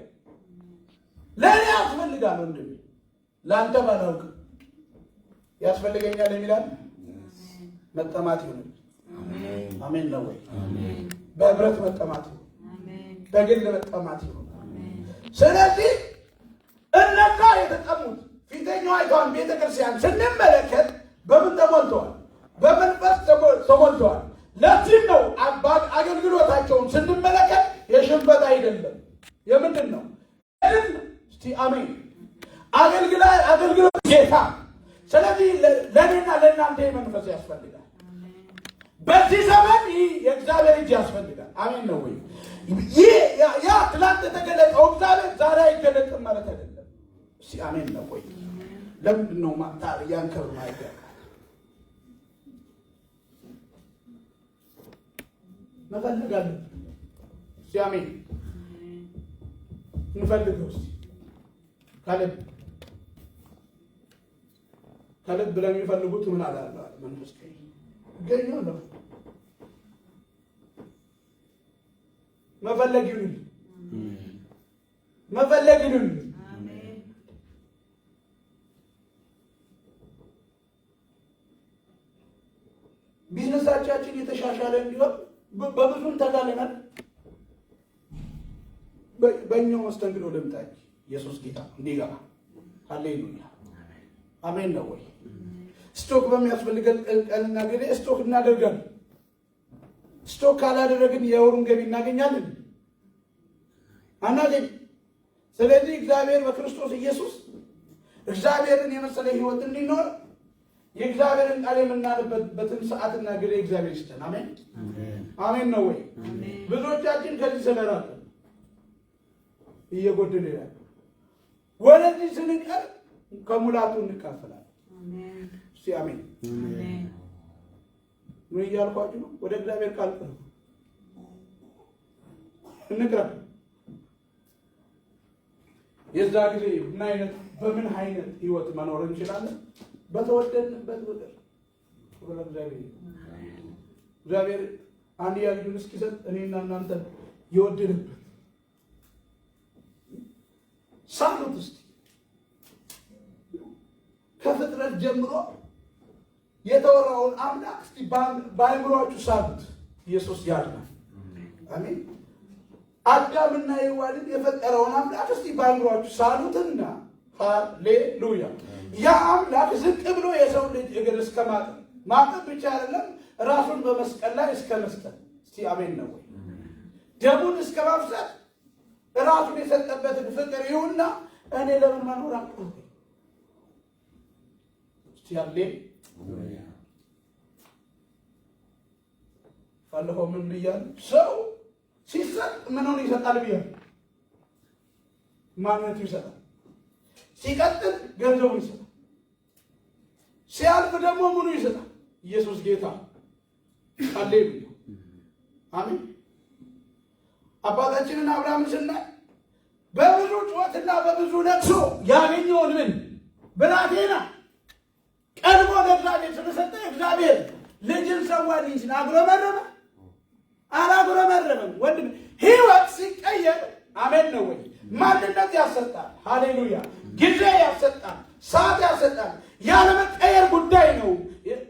ለእኔ ያስፈልጋል ወንድሜ፣ ለአንተ ባላውቅም ያስፈልገኛል የሚላል መጠማት ይሁን። አሜን ነው ወይ? በህብረት መጠማት ይሁን፣ በግል መጠማት ይሁን። ስለዚህ እነዛ የተጠሙት ፊተኛይቷን ቤተክርስቲያን ስንመለከት በምን ተሞልተዋል? በመንፈስ ተሞልተዋል። ለዚህ ነው አገልግሎታቸውን ስንመለከት የሽንፈት አይደለም። የምንድን ነው? እስቲ አሜን። አገልግሎት ጌታ። ስለዚህ ለእኔና ለእናንተ መንፈስ ያስፈልጋል። በዚህ ዘመን ይህ የእግዚአብሔር እጅ ያስፈልጋል። አሜን ነው ወይ? ይህ ያ ትላንት የተገለጠው እግዚአብሔር ዛሬ አይገለጥም ማለት አይደለም። እስቲ አሜን ነው ወይ? ለምንድን ነው ያን ክብር ማይገባ? መፈልጋለን። እስቲ አሜን እንፈልገው። እስቲ ከልብ ለሚፈልጉት ምን አላለ መንፈስ ገኘው ነው። መፈለግ ይሁን መፈለግ ይሁን። አሜን። ቢዝነሳችን የተሻሻለ እንዲሆን በብዙም ተጋለናል። በእኛው መስተንግዶ ልምጣች ኢየሱስ ጌታ እንዲገባ ሃሌሉያ አሜን ነው ወይ? ስቶክ በሚያስፈልገን ቀንና ጊዜ ስቶክ እናደርጋለን። ስቶክ ካላደረግን የወሩን ገቢ እናገኛለን አናገኝ። ስለዚህ እግዚአብሔር በክርስቶስ ኢየሱስ እግዚአብሔርን የመሰለ ህይወት እንዲኖር የእግዚአብሔርን ቃል የምናነብበትን ሰዓትና ጊዜ እግዚአብሔር ይስጠን። አሜን አሜን ነው ወይ? ብዙዎቻችን ከዚህ ስለራቀ እየጎደለ ያለ ወደዚህ ስንቀር ከሙላቱ እንካፈላለን። አሜን እስቲ አሜን አሜን። ምን እያልኳችሁ ነው? ወደ እግዚአብሔር ቃል ቅረቡ። እንቅረብ። የዛ ጊዜ በምን አይነት ህይወት መኖር እንችላለን? በተወደድንበት ቁጥር እግዚአብሔር አንድያ ልጁን እስኪሰጥ እኔና እናንተ የወደድንበት ሳሉት እስቲ ከፍጥረት ጀምሮ የተወራውን አምላክ እስቲ በአእምሮአችሁ ሳሉት። ኢየሱስ ያድናል። አሜን። አዳምና ሔዋንን የፈጠረውን አምላክ እስቲ በአእምሮአችሁ ሳሉትና ሃሌሉያ። ያ አምላክ ዝቅ ብሎ የሰው ልጅ እግር እስከ ማጠብ ብቻ አይደለም፣ ራሱን በመስቀል ላይ እስከ መስጠት። እስቲ አሜን ነው ወይ? ደሙን እስከ ማፍሰስ ራሱን የሰጠበትን ፍቅር ይሁንና እኔ ለምን መኖር አልኩኝ? እስቲ ሃሌሉያ። ባለፈው ምን ብያለሁ? ሰው ሲሰጥ ምንን ይሰጣል ብያለሁ? ማንነቱ ይሰጣል። ሲቀጥል ገንዘቡ ይሰጣል። ሲያልፍ ደግሞ ምኑ ይሰጣል? ኢየሱስ ጌታ። ሃሌሉያ አሜን። አባታችንን አብርሃምን ስናይ በብዙ ጩኸትና በብዙ ለቅሶ ያገኘውን ምን ብላቴና ቀድሞ ለእግዚአብሔር ስለሰጠ እግዚአብሔር ልጅን ሰዋልኝ ሲል አጉረመረመ? አላጉረመረመም። ወንድም ህይወት ሲቀየር አሜን ነው ወይ? ማንነት ያሰጣል። ሃሌሉያ። ጊዜ ያሰጣል። ሰዓት ያሰጣል። ያለመቀየር ጉዳይ ነው።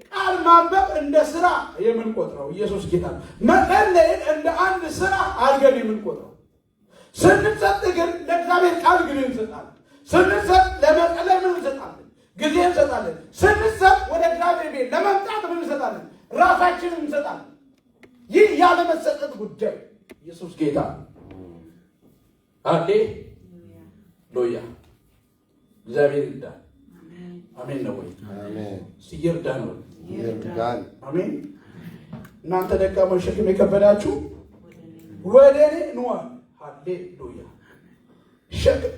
ቃል ማንበብ እንደ ስራ የምንቆጥረው ኢየሱስ ጌታ። መጸለይን እንደ አንድ ስራ አድርገን የምንቆጥረው። ስንሰጥ ግን ለእግዚአብሔር ቃል ግን እንሰጣለን። ስንሰጥ ለመጸለይ ምን እንሰጣለን? ጊዜ እንሰጣለን። ስንሰጥ ወደ እግዚአብሔር ቤት ለመምጣት ምን እንሰጣለን? ራሳችንን እንሰጣለን። ይህ ያለመሰጠት ጉዳይ ኢየሱስ ጌታ። ሃሌሉያ። እግዚአብሔር ይርዳል። አሜን ነው ወይ? አሜን። ሲይርዳን ነው ይርዳል። አሜን። እናንተ ደካሞች ሸክም የከበዳችሁ ወደ እኔ ኑ። ሃሌሉያ። ሸክም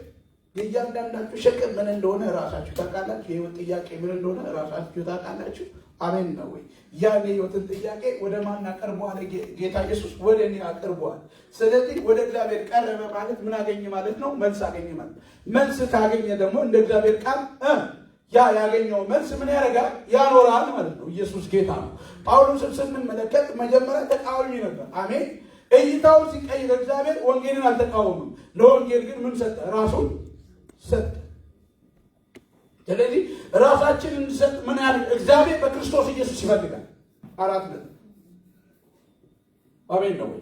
የእያንዳንዳችሁ ሸክም ምን እንደሆነ ራሳችሁ ታውቃላችሁ። የህይወት ጥያቄ ምን እንደሆነ ራሳችሁ ታውቃላችሁ። አሜን ነው ወይ? ያን የህይወትን ጥያቄ ወደ ማን አቀርበዋል? ጌታ ኢየሱስ ወደ እኔ አቀርበዋል። ስለዚህ ወደ እግዚአብሔር ቀረበ ማለት ምን አገኘ ማለት ነው? መልስ አገኘ ማለት። መልስ ካገኘ ደግሞ እንደ እግዚአብሔር ቃል ያ ያገኘው መልስ ምን ያደርጋል? ያኖራል ማለት ነው። ኢየሱስ ጌታ ነው። ጳውሎስን ስንመለከት መጀመሪያ ተቃዋሚ ነበር። አሜን። እይታውን ሲቀይር እግዚአብሔር ወንጌልን አልተቃወምም። ለወንጌል ግን ምን ሰጠ? ራሱን ሰጠ። ስለዚህ ራሳችንን እንሰጥ ምን ያህል እግዚአብሔር በክርስቶስ ኢየሱስ ይፈልጋል። 4 ነጥብ። አሜን ነው ወይ?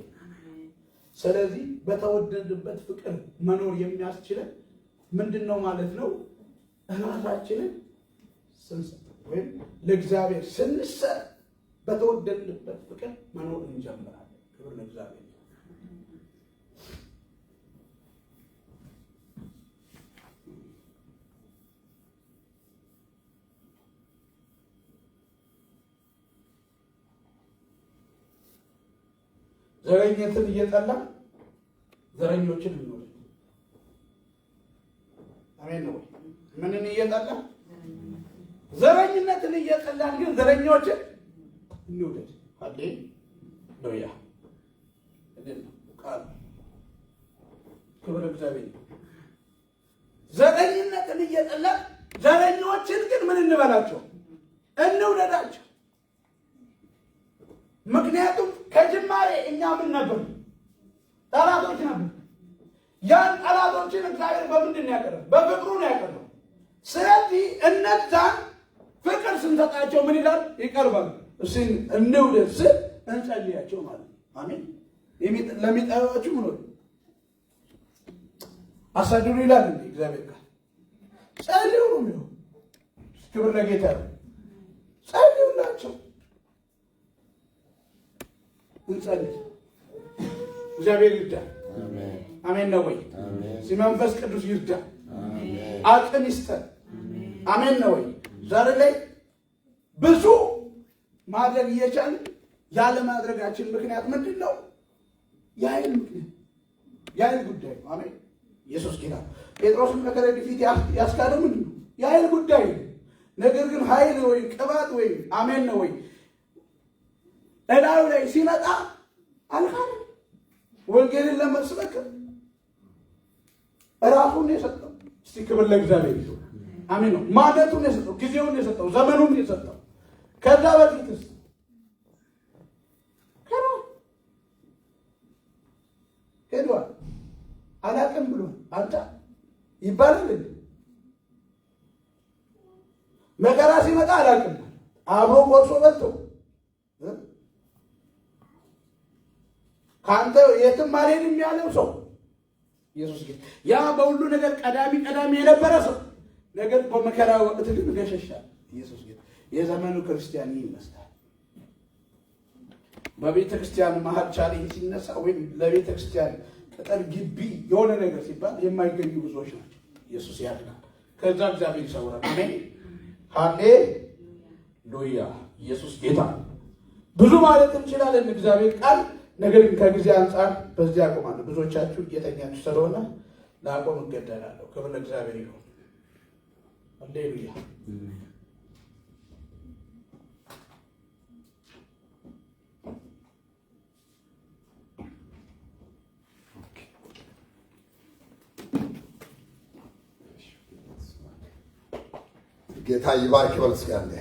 ስለዚህ በተወደድበት ፍቅር መኖር የሚያስችለን ምንድነው ማለት ነው? ራሳችንን ስንሰጥ ወይም ለእግዚአብሔር ስንሰጥ በተወደድበት ፍቅር መኖር እንጀምራለን። ክብር ለእግዚአብሔር። ዘረኝነትን እየጠላ ዘረኞችን እንወድ። አሜን ነው። ምንን እየጠላ? ዘረኝነትን እየጠላን ግን ዘረኞችን እንወድ። ሃሌሉያ። ክብር እግዚአብሔር። ዘረኝነትን እየጠላን ዘረኞችን ግን ምን እንበላቸው? እንውደዳቸው። ምክንያቱም ከጅማሬ እኛ ምን ነበር? ጠላቶች ነበር። ያን ጠላቶችን እግዚአብሔር በምንድን ያቀረበ? በፍቅሩ ነው ያቀረበው። ስለዚህ እነዛን ፍቅር ስንሰጣቸው ምን ይላል? ይቀርባል። እሺ እንውደድ ስል እንጸልያቸው ማለት ነው። አሜን። ለሚጠሏችሁ ምን ነው አሳድሩ ይላል እንዴ እግዚአብሔር ቃል። ጸልዩ ነው። ክብር ለጌታ ነው። ጸልዩላቸው። እንጸልይ። እግዚአብሔር ይርዳል። አሜን ነው ወይ? መንፈስ ቅዱስ ይርዳል። አቅም ይስጠን። አሜን ነው ወይ? ዛሬ ላይ ብዙ ማድረግ እየቻልን ያለ ማድረጋችን ምክንያት ምንድን ነው? የኃይል ምክንያት፣ የኃይል ጉዳይ ነው። አሜን። ኢየሱስ ጌታ። ጴጥሮስን በከረጢት ፊት ያስካደው ምንድን ነው? የኃይል ጉዳይ ነው። ነገር ግን ኃይል ወይ ቅባት ወይ አሜን ነው ወይ እላዩ ላይ ሲመጣ አልካለም። ወንጌልን ለመስበክ ራሱን የሰጠው። እስቲ ክብር ለእግዚአብሔር ይሁን። አሜን ነው። ማለቱን የሰጠው፣ ጊዜውን የሰጠው፣ ዘመኑን የሰጠው። ከዛ በፊትስ ሄዷል። አላቅም ብሎ አንተ ይባላል። መከራ ሲመጣ አላቅም አብሮ ቆርሶ በልቶ ከአንተ የትም አልሄድም ያለው ሰው ኢየሱስ ግን ያ በሁሉ ነገር ቀዳሚ የነበረ ሰው ነገር በመከራ ወቅት ግን ገሸሻ። ኢየሱስ ግን የዘመኑ ክርስቲያን ይመስላል። በቤተ ክርስቲያን መሀል ቻሌንጅ ሲነሳ ወይም ለቤተ ክርስቲያን ቅጥር ግቢ የሆነ ነገር ሲባል የማይገኙ ብዙዎች ናቸው። ኢየሱስ ያድናል። ከዛ እግዚአብሔር ይሰውራል። አሜን ሃሌሉያ። ኢየሱስ ጌታ። ብዙ ማለት እንችላለን እግዚአብሔር ቃል። ነገር ግን ከጊዜ አንጻር በዚህ አቆማለሁ። ብዙዎቻችሁ እየተኛችሁ ስለሆነ ላቆም እገደላለሁ። ክብር ለእግዚአብሔር ይሁን። ሃሌሉያ። ጌታ ይባርክ በል እስኪ አንዴ።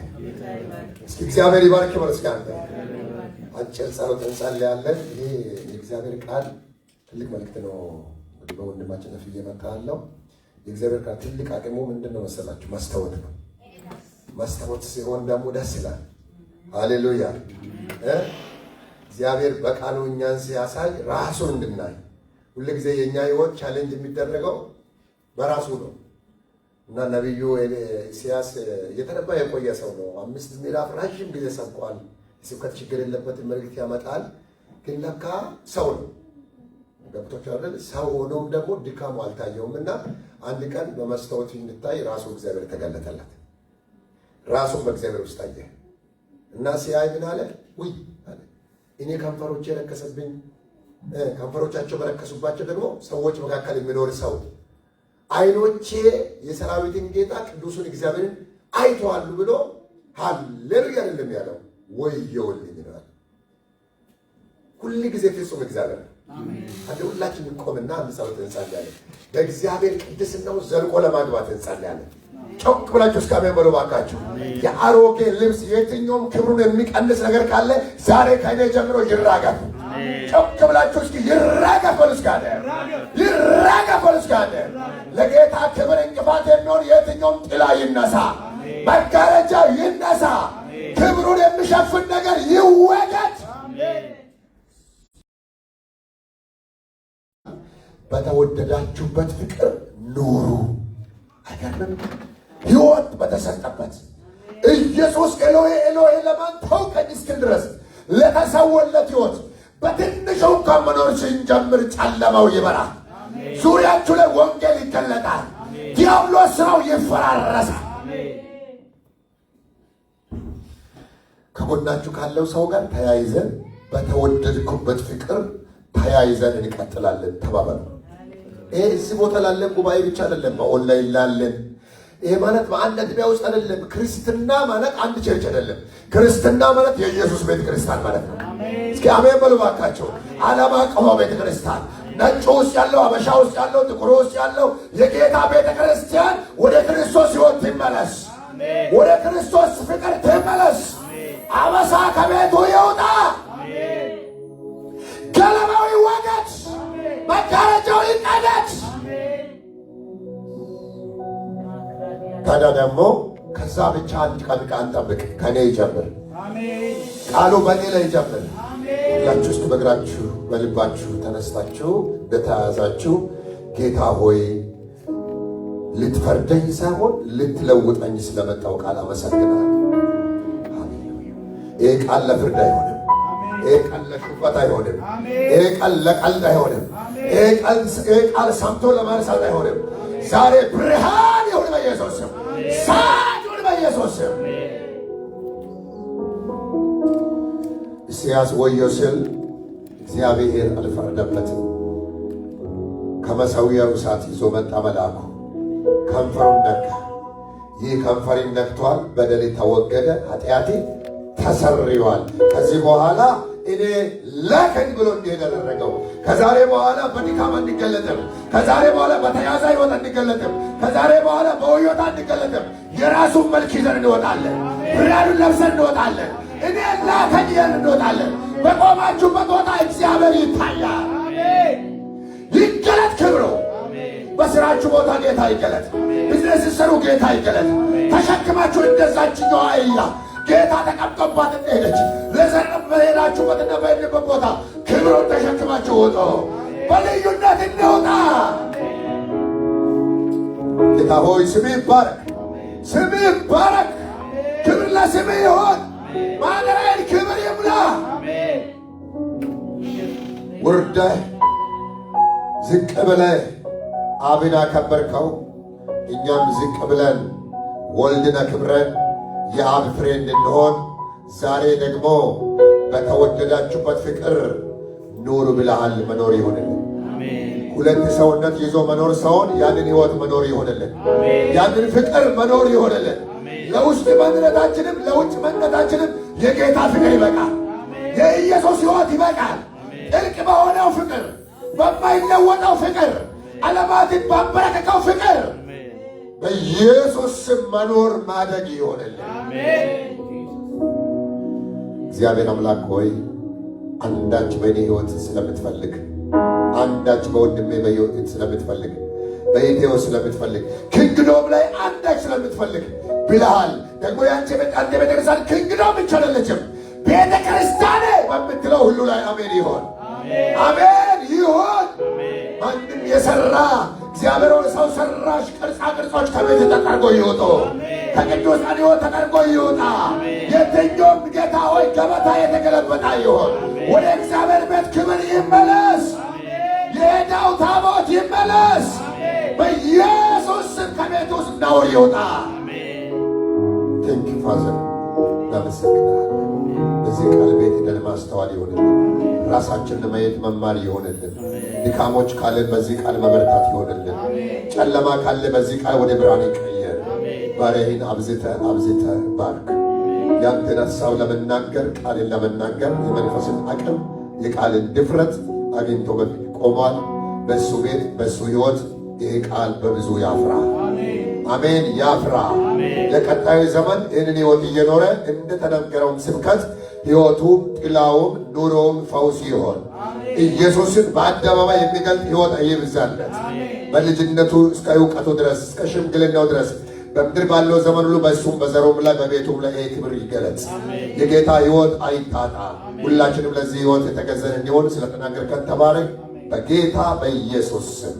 እስኪ እግዚአብሔር ይባርክ በል እስኪ አንዴ። አጭር ጸሎት እንጸልያለን። ይሄ የእግዚአብሔር ቃል ትልቅ መልእክት ነው። እንግዲህ በወንድማችን ነፍ እየመጣ ያለው የእግዚአብሔር ቃል ትልቅ አቅሙ ምንድን ነው መሰላችሁ? ማስተዋል ነው። ማስተዋል ሲሆን ደግሞ ደስ ይላል። ሃሌሉያ። እግዚአብሔር በቃሉ እኛን ሲያሳይ ራሱን እንድናይ። ሁልጊዜ የእኛ ህይወት ቻሌንጅ የሚደረገው በራሱ ነው እና ነቢዩ ኢሳያስ የተነባ የቆየ ሰው ነው። 5 ምዕራፍ ረዥም ጊዜ ሰብኳል። የስብከት ችግር የለበትም፣ መልእክት ያመጣል። ግን ለካ ሰው ነው። ገብቶች አይደል? ሰው ሆኖም ደግሞ ድካሙ አልታየውም። እና አንድ ቀን በመስታወት እንድታይ ራሱ እግዚአብሔር ተገለጠለት። ራሱን በእግዚአብሔር ውስጥ አየ እና ሲያይ ምን አለ? ውይ አለ፣ እኔ ከንፈሮቼ የረከሰብኝ፣ ከንፈሮቻቸው በረከሱባቸው ደግሞ ሰዎች መካከል የሚኖር ሰው አይኖቼ የሰራዊትን ጌታ ቅዱሱን እግዚአብሔርን አይተዋሉ ብሎ ሃሌሉያ አይደለም ያለው፣ ወየውልኝ ነው። ሁሉ ጊዜ ፍጹም እግዚአብሔር አሜን። አንተ ሁላችን እንቆምና እንጸልይ እንጸልያለን። በእግዚአብሔር ቅድስናው ዘልቆ ለማግባት እንጸልያለን። ጮክ ብላችሁ እስከ አሜን በሉ ባካችሁ። የአሮጌ ልብስ የትኛውም ክብሩን የሚቀንስ ነገር ካለ ዛሬ ከእኔ ጀምሮ ይራገፍ። ጮክ ብላችሁ እስኪ ይራገፍ በሉ እስኪ አንዴ፣ ይራገፍ በሉ እስኪ አንዴ። ለጌታ ክብር እንቅፋት የሚሆን የትኛውም ጥላ ይነሳ፣ መጋረጃ ይነሳ፣ ክብሩን የሚሸፍን ነገር ይወገድ። በተወደዳችሁበት ፍቅር ኑሩ። አይገርምም? ሕይወት በተሰጠበት ኢየሱስ ኤሎሄ ኤሎሄ ለማን ተውከኝ እስክል ድረስ ለተሰወለት ሕይወት በትንሹ እንኳን መኖር ስንጀምር ጨለማው ይበራል። ዙሪያችሁ ላይ ወንጌል ይገለጣል። ዲያብሎስ ስራው ይፈራረሳል። ከጎናችሁ ካለው ሰው ጋር ተያይዘን በተወደድኩበት ፍቅር ተያይዘን እንቀጥላለን። ተባባሉ። ይሄ እዚህ ቦታ ላለን ጉባኤ ብቻ አይደለም፣ በኦንላይን ላለን። ይሄ ማለት በአንድ አጥቢያ ውስጥ አይደለም። ክርስትና ማለት አንድ ቸርች አይደለም። ክርስትና ማለት የኢየሱስ ቤተ ክርስቲያን ማለት ነው። እስኪ አሜን በሉ ባካቸው። ዓለም አቀፍ ቤተ ክርስቲያን፣ ነጭ ውስጥ ያለው፣ አበሻ ውስጥ ያለው፣ ጥቁር ውስጥ ያለው የጌታ ቤተ ክርስቲያን ወደ ክርስቶስ ሕይወት ትመለስ፣ ወደ ክርስቶስ ፍቅር ትመለስ። አበሳ ከቤቱ ይውጣ፣ ገለባው ይወገድ፣ መጋረጃው ይቀደድ። ታዲያ ደግሞ ከዛ ብቻ አንድ ቀን ጠብቅ። ከኔ ይጀምር፣ ቃሉ በኔ ላይ ይጀምር። ሁላችሁ ውስጥ በእግራችሁ በልባችሁ ተነስታችሁ እንደተያዛችሁ ጌታ ሆይ ልትፈርደኝ ሳይሆን ልትለውጠኝ ስለመጣው ቃል አመሰግናለሁ። ይሄ ቃል ለፍርድ አይሆንም። ይሄ ቃል ለሹፈት አይሆንም። ይሄ ቃል ለቀልድ አይሆንም። ይሄ ቃል ሰምቶ ለማርሳት አይሆንም። ዛሬ ብርሃን ይሁን በኢየሱስ ስም፣ እሳት ይሁን በኢየሱስ ስም። ኢሳይያስ ወዮ ሲል እግዚአብሔር አልፈረደበትም። ከመሠዊያው እሳት ይዞ መጣ መልአኩ፣ ከንፈሩን ነካ። ይህ ከንፈሬን ነክቷል፣ በደሌ ተወገደ፣ ኃጢአቴ ተሰርዮአል። ከዚህ በኋላ እኔ ላከኝ ብሎ እንዲሄድ አደረገው። ከዛሬ በኋላ በድካም አንገለጥም። ከዛሬ በኋላ በተያዘ ሕይወት አንገለጥም። ከዛሬ በኋላ በውዮታ አንገለጥም። የራሱን መልክ ይዘን እንወጣለን። ብርሃኑን ለብሰን እንወጣለን። እኔ ላከኝ እያልን እንወጣለን። በቆማችሁበት ቦታ እግዚአብሔር ይታያል። ይገለጥ ክብሩ። በስራችሁ ቦታ ጌታ ይገለጥ። ቢዝነስ ስትሰሩ ጌታ ይገለጥ። ተሸክማችሁ እንደዛችኛዋ አህያ ጌታ ተቀምጦባት እንደሄደች ለዘርፍ በሄዳችሁበትና በሄድንበት ቦታ ክብሩን ተሸክማችሁ ውጡ። በልዩነት እንውጣ። ጌታ ሆይ ስምህ ይባረክ፣ ስምህ ይባረክ። ክብር ለስምህ ይሁን። ማደሪያህን ክብር ይሙላ። ውርደህ ዝቅ ብለህ አብን አከበርከው። እኛም ዝቅ ብለን ወልድን አክብረን የአብ ፍሬ እንድንሆን ዛሬ ደግሞ በተወደዳችሁበት ፍቅር ኑሩ ብለሃል። መኖር ይሆንልን። ሁለት ሰውነት ይዞ መኖር ሳይሆን ያንን ሕይወት መኖር ይሆንልን። ያንን ፍቅር መኖር ይሆንልን። ለውስጥ ማንነታችንም ለውጭ ማንነታችንም የጌታ ፍቅር ይበቃል። የኢየሱስ ሕይወት ይበቃል። ጥልቅ በሆነው ፍቅር፣ በማይለወጠው ፍቅር፣ ዓለማትን ባበረከከው ፍቅር በኢየሱስ ስም መኖር ማደግ ይሆንልን። እግዚአብሔር አምላክ ሆይ አንዳች በእኔ ሕይወት ስለምትፈልግ፣ አንዳች በወንድሜ በሕይወት ስለምትፈልግ፣ በኢቴዎ ስለምትፈልግ፣ ክንግዶም ላይ አንዳች ስለምትፈልግ ብለሃል። ደግሞ ያንቺ አንተ ቤተክርስቲያን ክንግዶም ብቻ አይደለችም፣ ቤተ ክርስቲያን በምትለው ሁሉ ላይ አሜን ይሆን፣ አሜን ይሆን። ማንም የሰራ እግዚአብሔር ሰው ሰራሽ ቅርጻ ቅርጾች ከቤት ተጠርጎ ይወጡ፣ ከቅዱሳን ሕይወት ተጠርጎ ይወጣ። የትኛውም ጌታ ሆይ ገበታ የተገለበጠ ይሆን። ወደ እግዚአብሔር ቤት ክብር ይመለስ። የሄዳው ታቦት ይመለስ። በኢየሱስ ስም ከቤት ውስጥ ነውር ይውጣ። ቴንክ ዩ ፋዘር፣ እናመሰግናለን። በዚህ ቃል ቤት ሄደን ማስተዋል ይሆንልን። ራሳችንን ማየት መማር ይሆንልን። ድካሞች ካለ በዚህ ቃል መበርታት ይሆንልን። ጨለማ ካለ በዚህ ቃል ወደ ብርሃን ይቀየር። ባሪያህን አብዝተ ባርክ። ያንተን ሐሳብ ለመናገር ቃልን ለመናገር የመንፈስን አቅም የቃልን ድፍረት አግኝቶ በፊት ቆሟል። በእሱ ቤት በእሱ ሕይወት ይሄ ቃል በብዙ ያፍራ። አሜን፣ ያፍራ። ለቀጣዩ ዘመን ይህንን ሕይወት እየኖረ እንደተነገረውን ስብከት ሕይወቱም ጥላውም ኑሮውም ፈውስ ይሆን። ኢየሱስን በአደባባይ የሚገልጥ ሕይወት ይብዛለት። በልጅነቱ እስከ እውቀቱ ድረስ እስከ ሽምግልናው ድረስ በምድር ባለው ዘመን ሁሉ በእሱም በዘሩም ላይ በቤቱም ላይ ይህ ክብር ይገለጽ። የጌታ ሕይወት አይታጣ። ሁላችንም ለዚህ ሕይወት የተገዘን እንዲሆን ስለተናገርከን ተባረክ። በጌታ በኢየሱስ ስም